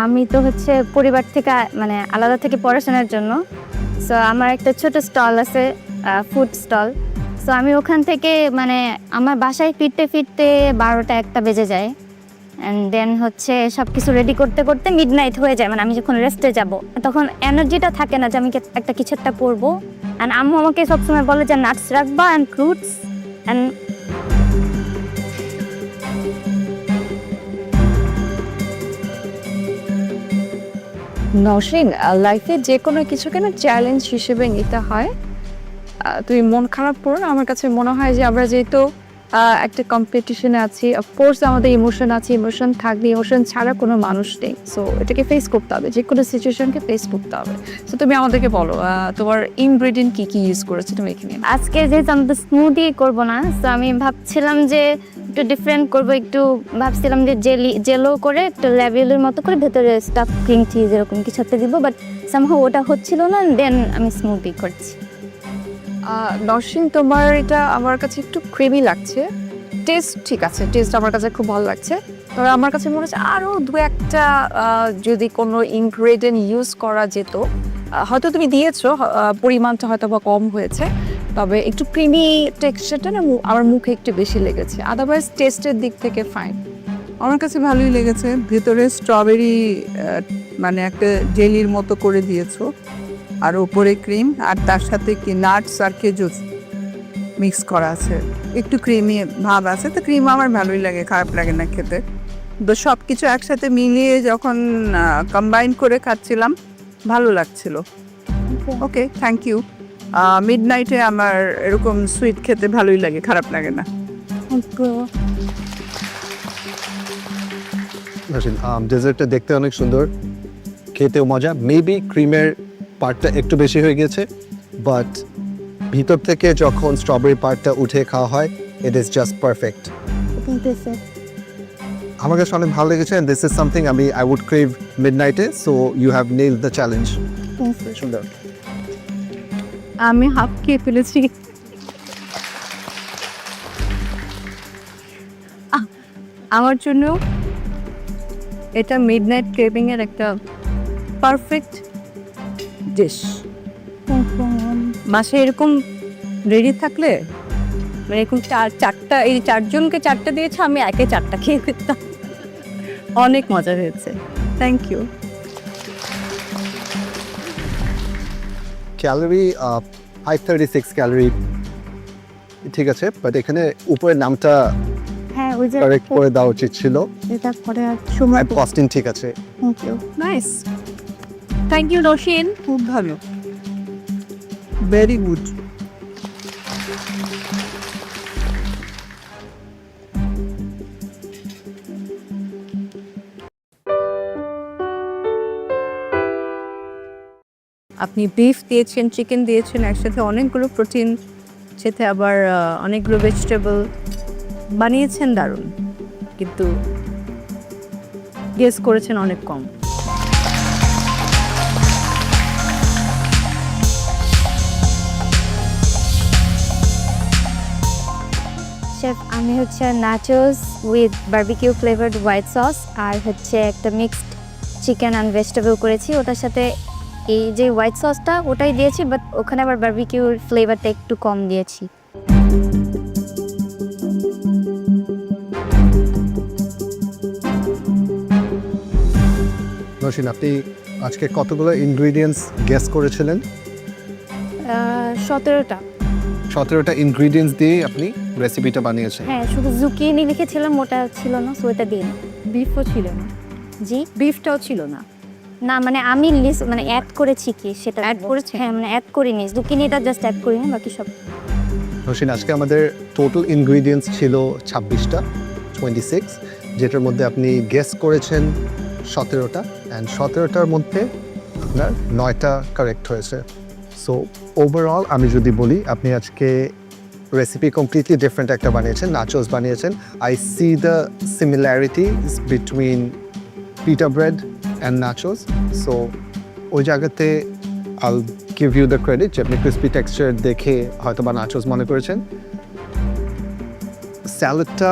আমি তো হচ্ছে পরিবার থেকে মানে আলাদা থেকে পড়াশোনার জন্য, সো আমার একটা ছোট স্টল আছে, ফুড স্টল। সো আমি ওখান থেকে মানে আমার বাসায় ফিরতে ফিরতে 12টা 1টা বেজে যায়, অ্যান্ড দেন হচ্ছে সব কিছু রেডি করতে করতে মিডনাইট হয়ে যায়। মানে আমি যখন রেস্টে যাব তখন এনার্জিটা থাকে না যে আমি একটা কিছু একটা করবো। অ্যান্ড আম্মু আমাকে সবসময় বলে যে নাটস রাখবা অ্যান্ড ফ্রুটস অ্যান্ড নওশিন, লাইফে যে কোনো কিছুকে না চ্যালেঞ্জ হিসেবে নিতে হয়। তুমি মন খারাপ করো না, আমার কাছে মনে হয় যে আমরা যেহেতু একটা কম্পিটিশনে আছি, অফকোর্স আমাদের ইমোশন আছে, ইমোশন থাকবে, ইমোশন ছাড়া কোনো মানুষ নেই। সো এটাকে ফেস করতে হবে, যে কোনো সিচুয়েশনকে ফেস করতে হবে। সো তুমি আমাদেরকে বলো তোমার ইনগ্রেডিয়েন্ট কী কী ইউজ করেছো তুমি এখানে? আজকে যেহেতু আমি তো স্মুদি করবো না, তো আমি ভাবছিলাম যে একটু ডিফারেন্ট করবো, একটু ভাবছিলাম যে জেলো করে একটু ল্যাভিওলির মতো করে ভেতরে স্টাফ ক্রিম চিজ এরকম কিছু একটা দিব, বাট সামহাও ওটা হচ্ছিল না, দেন আমি স্মুদি করছি। নওশিন, তোমার এটা আমার কাছে একটু ক্রিমি লাগছে। টেস্ট ঠিক আছে, টেস্ট আমার কাছে খুব ভালো লাগছে। তবে আমার কাছে মনে হচ্ছে আরও দু একটা যদি কোনো ইনগ্রেডিয়েন্ট ইউজ করা যেত, হয়তো তুমি দিয়েছো, পরিমাণটা হয়তো বা কম হয়েছে, তবে একটু ক্রিমি টেক্সচারটা না আমার মুখে একটু বেশি লেগেছে। আদারওয়াইজ টেস্টের দিক থেকে ফাইন। আমার কাছে ভালোই লেগেছে। ভেতরে স্ট্রবেরি মানে একটা জেলির মতো করে দিয়েছো, আর উপরে ক্রিম, আর তার সাথে কি নাটস আর খেজুর মিক্স করা আছে, একটু ক্রিমি ভাব আছে। তো ক্রিম আমার ভালোই লাগে, খারাপ লাগে না খেতে। তো সব কিছু একসাথে মিলিয়ে যখন কম্বাইন করে খাচ্ছিলাম ভালো লাগছিল। ওকে, থ্যাংক ইউ। মিডনাইটে আমার এরকম সুইট খেতে ভালোই লাগে, খারাপ লাগে না। ডেজার্টটা দেখতে অনেক সুন্দর, খেতেও মজা। মেবি ক্রিমের পার্টটা একটু বেশি হয়ে গেছে, বাট ভিতর থেকে যখন স্ট্রবেরি পার্টটা উঠে খাওয়া হয়, ইট ইজ জাস্ট পারফেক্ট। আমার কাছে অনেক ভালো লেগেছে, this is something I would crave মিডনাইটে। So you have nailed the challenge. সুন্দর। আমি হাফ খেয়ে ফেলেছি। আমার জন্য এটা মিডনাইট ক্রেভিং এর একটা পারফেক্ট ডিশ। মাসে এরকম রেডি থাকলে মানে এরকম চারটা, এই চারজনকে চারটা দিয়েছে, আমি একে চারটা খেয়ে ফেলতাম। অনেক মজা হয়েছে, থ্যাংক ইউ। ক্যালোরি 536 ক্যালোরি, ঠিক আছে, বাট এখানে উপরের নামটা হ্যাঁ, ওই যে কারেক্ট করে দেওয়া উচিত ছিল। এটা পরে আর সময় কস্টিং ঠিক আছে। Thank you. Nice, thank you Naushin. খুব ভালো, ভেরি গুড। আপনি বিফ দিয়েছেন, চিকেন দিয়েছেন, একসাথে অনেকগুলো প্রোটিন, সাথে আবার অনেকগুলো ভেজিটেবল বানিয়েছেন, দারুণ। কিন্তু গেস করেছেন অনেক কম। শেফ, আমি হচ্ছে nachos with barbecue flavoured white sauce আর হচ্ছে একটা মিক্সড চিকেন অ্যান্ড ভেজিটেবল করেছি। ওটার সাথে এই যে হোয়াইট সসটা ওটাই দিয়েছি, বাট ওখানে আবার বারবিকিউর ফ্লেভারটা একটু কম দিয়েছি। নওশিন, আপনি আজকে কতগুলো ইনগ্রিডিয়েন্টস গেস করেছিলেন? 17টা। 17টা ইনগ্রিডিয়েন্টস দিয়ে আপনি রেসিপিটা বানিয়েছেন? হ্যাঁ, শুধু জুকিনি লিখেছিলাম, ওটা ছিল না, সো এটা দিন। বিফও ছিল না? জি, বিফটাও ছিল না। না মানে আমি লিস্ট মানে অ্যাড করেছি কি সেটা অ্যাড করেছি। হ্যাঁ, মানে অ্যাড করিনি, জুকিনিটা জাস্ট অ্যাড করিনি, বাকি সব। নওশিন, আজকে আমাদের টোটাল ইনগ্রিডিয়েন্টস ছিল 26টা, 26, যেটার মধ্যে আপনি গেস করেছেন 17টা, অ্যান্ড 17টার মধ্যে আপনার 9টা কারেক্ট হয়েছে। সো ওভারঅল আমি যদি বলি, আপনি আজকে রেসিপি কমপ্লিটলি ডিফারেন্ট একটা বানিয়েছেন, নাচোস বানিয়েছেন। I C the similarities between pita bread and nachos. So ওই জায়গাতে I'll give you the credit যে আপনি crispy texture দেখে হয়তো বা nachos মনে করেছেন। স্যালাডটা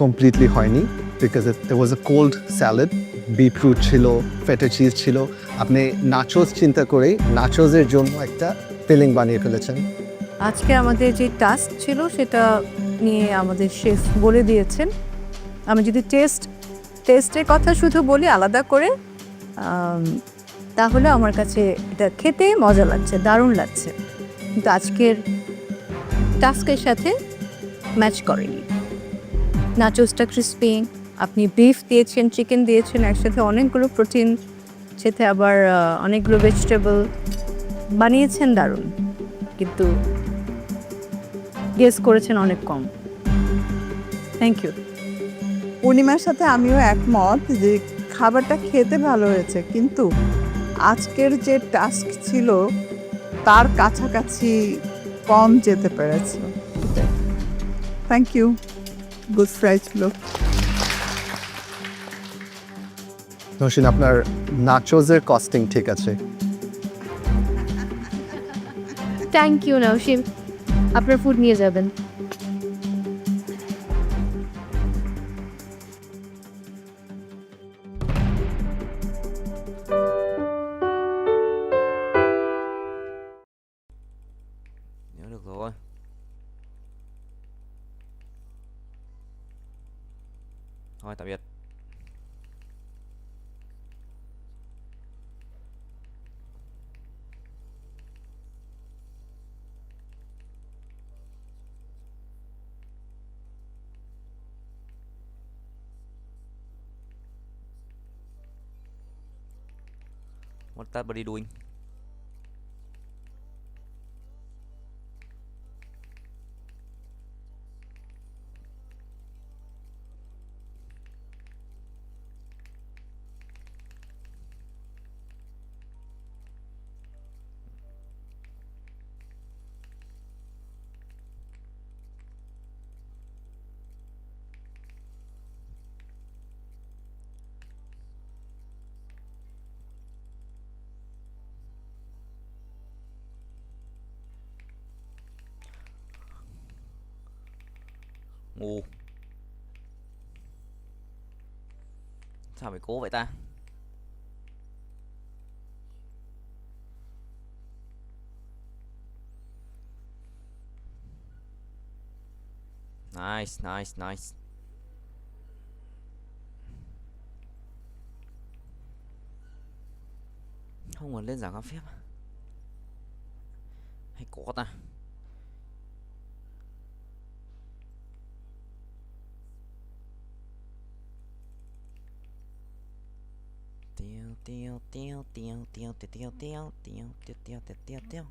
কমপ্লিটলি হয়নি because there was a cold salad, beetroot ছিল, ফেটা চিজ ছিল। আপনি নাচোস চিন্তা করেই নাচোসের জন্য একটা ফিলিং বানিয়ে ফেলেছেন। আজকে আমাদের যে টাস্ক ছিল সেটা নিয়ে আমাদের শেফ বলে দিয়েছেন। আমি যদি টেস্টের কথা শুধু বলি আলাদা করে, তাহলে আমার কাছে এটা খেতে মজা লাগছে, দারুণ লাগছে, কিন্তু আজকের টাস্কের সাথে ম্যাচ করেনি। নাচোসটা ক্রিস্পি, আপনি বিফ দিয়েছেন, চিকেন দিয়েছেন, একসাথে অনেকগুলো প্রোটিন, সাথে আবার অনেকগুলো ভেজিটেবল বানিয়েছেন, দারুণ, কিন্তু গেস করেছেন অনেক কম। Thank you. পূর্ণিমার সাথে আমিও একমত যে খাবারটা খেতে ভালো হয়েছে, কিন্তু আজকের যে টাস্ক ছিল তার কাছাকাছি কম যেতে পেরেছে। থ্যাংক ইউ, গুড ফ্রাইড ছিল। নসীন, আপনার নাচোসের কস্টিং ঠিক আছে। থ্যাংক ইউ নওশিন, আপনার ফুড নিয়ে যাবেন। Nhớ được rồi. Thôi tạm biệt. What that buddy doing? Ngu. Sao phải cố vậy ta? Nice, nice, nice. Không còn lên giảng pháp phép à? Hay có ta? Tiêu tiêu tiêu tiêu tiêu tiêu tiêu tiêu tiêu tiêu tiêu tiêu tiêu.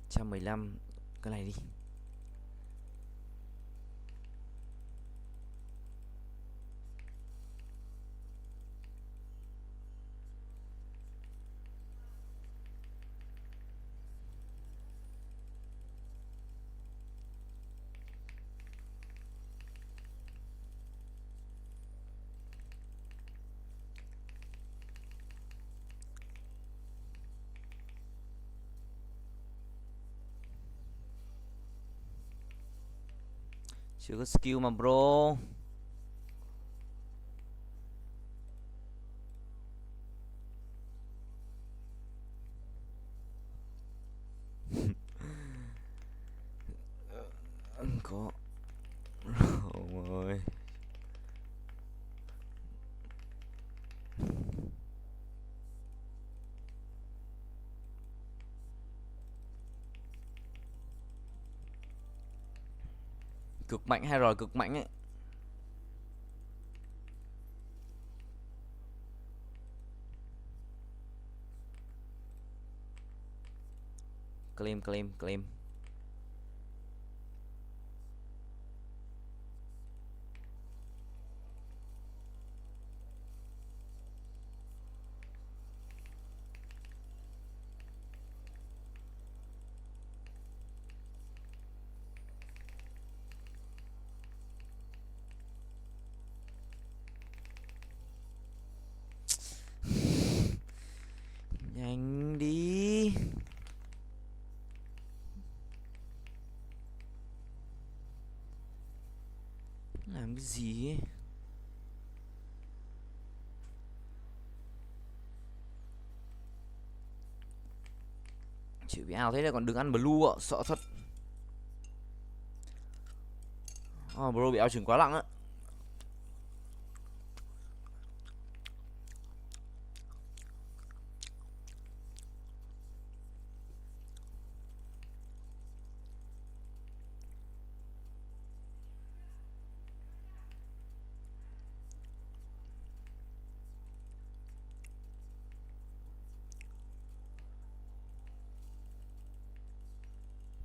Trăm 15 cái này đi. Chưa có skill mà bro. Có. Ôi. Cực mạnh hay rồi cực mạnh ấy. Claim claim claim. Làm cái gì ấy? Chịu bị ao thế này còn đừng ăn blue ạ, sợ thật. Bro bị áo trừng quá nặng á.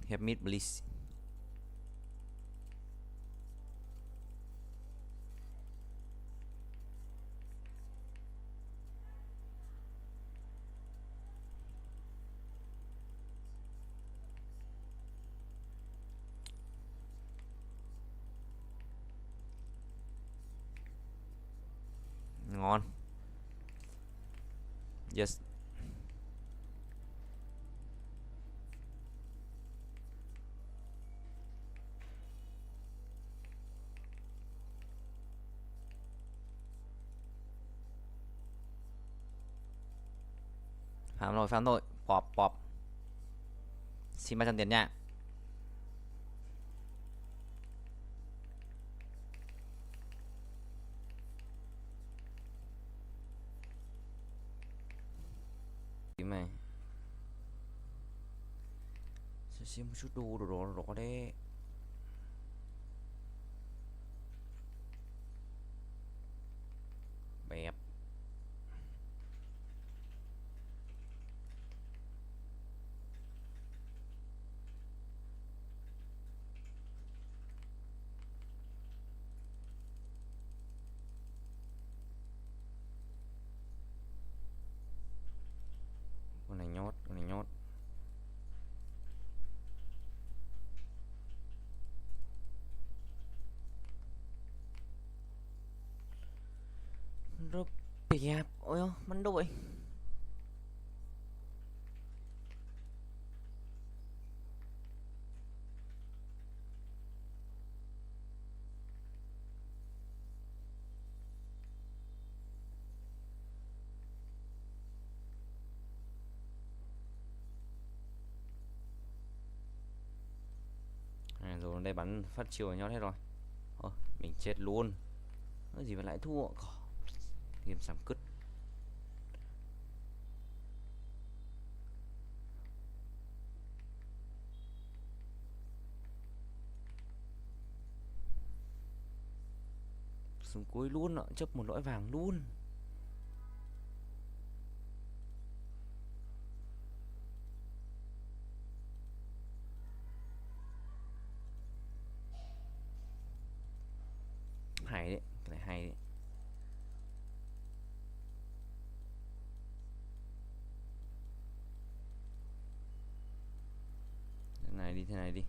Have meat please. Ngon. Yes. Phạm thôi. Pop. Xin 300 tiền nha. Mày xem một chút đồ đấy. Bẹp. Con này nhốt. Nó bẹp. Ôi bắn đâu vậy? Rồi đây bắn phát chiều nhót hết rồi. Mình chết luôn. Cái gì mà lại thua? Game sắm cứt. Xuống cuối luôn ạ, chấp một lõi vàng luôn. Hay đấy, cái này hay đấy. Thế này đi.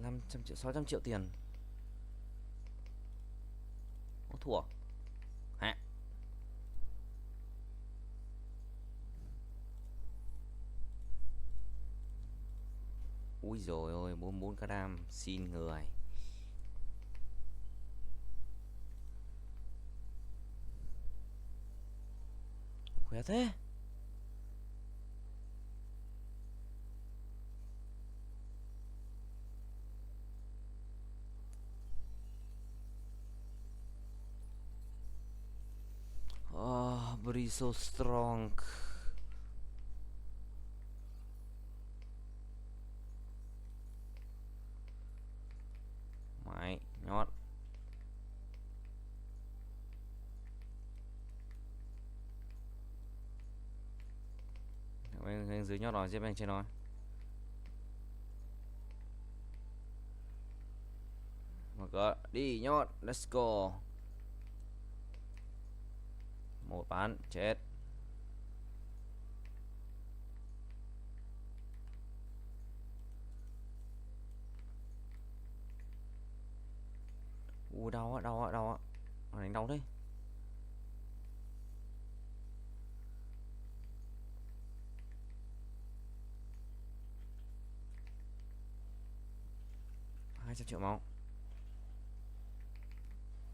$500 triệu, 600 triệu tiền. Thua hả? Úi dồi ôi, 44 k đam, xin người. Khỏe thế. But he's so strong. Mày nhót. Bên dưới nhót rồi, xếp bên trên rồi. Mở cửa đi nhót, let's go. Một bán chết. Ui đau á, đau á, đau á. Nó đánh đau thế. $200 triệu máu.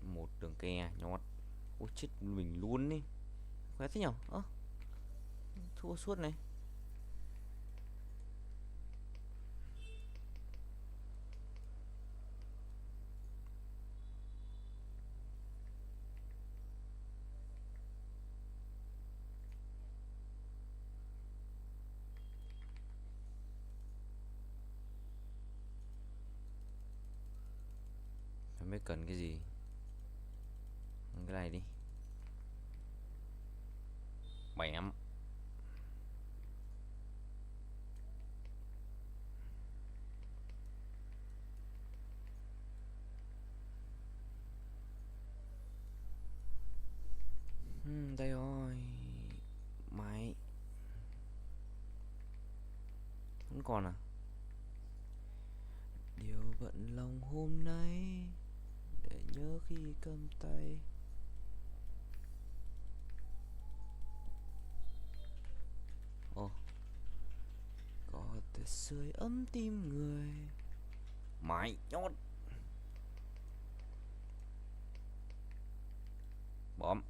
Một đường ke nhót. Ôi chết mình luôn đi. Khỏe thế nhở? Ơ, thua suốt này. Không biết cần cái gì. Cái này đi. Bém. Đây rồi. Máy. Vẫn còn à? Điều bận lòng hôm nay để nhớ khi cầm tay. Ồ, có thể sưởi ấm tim người. Mày nhót. Bom.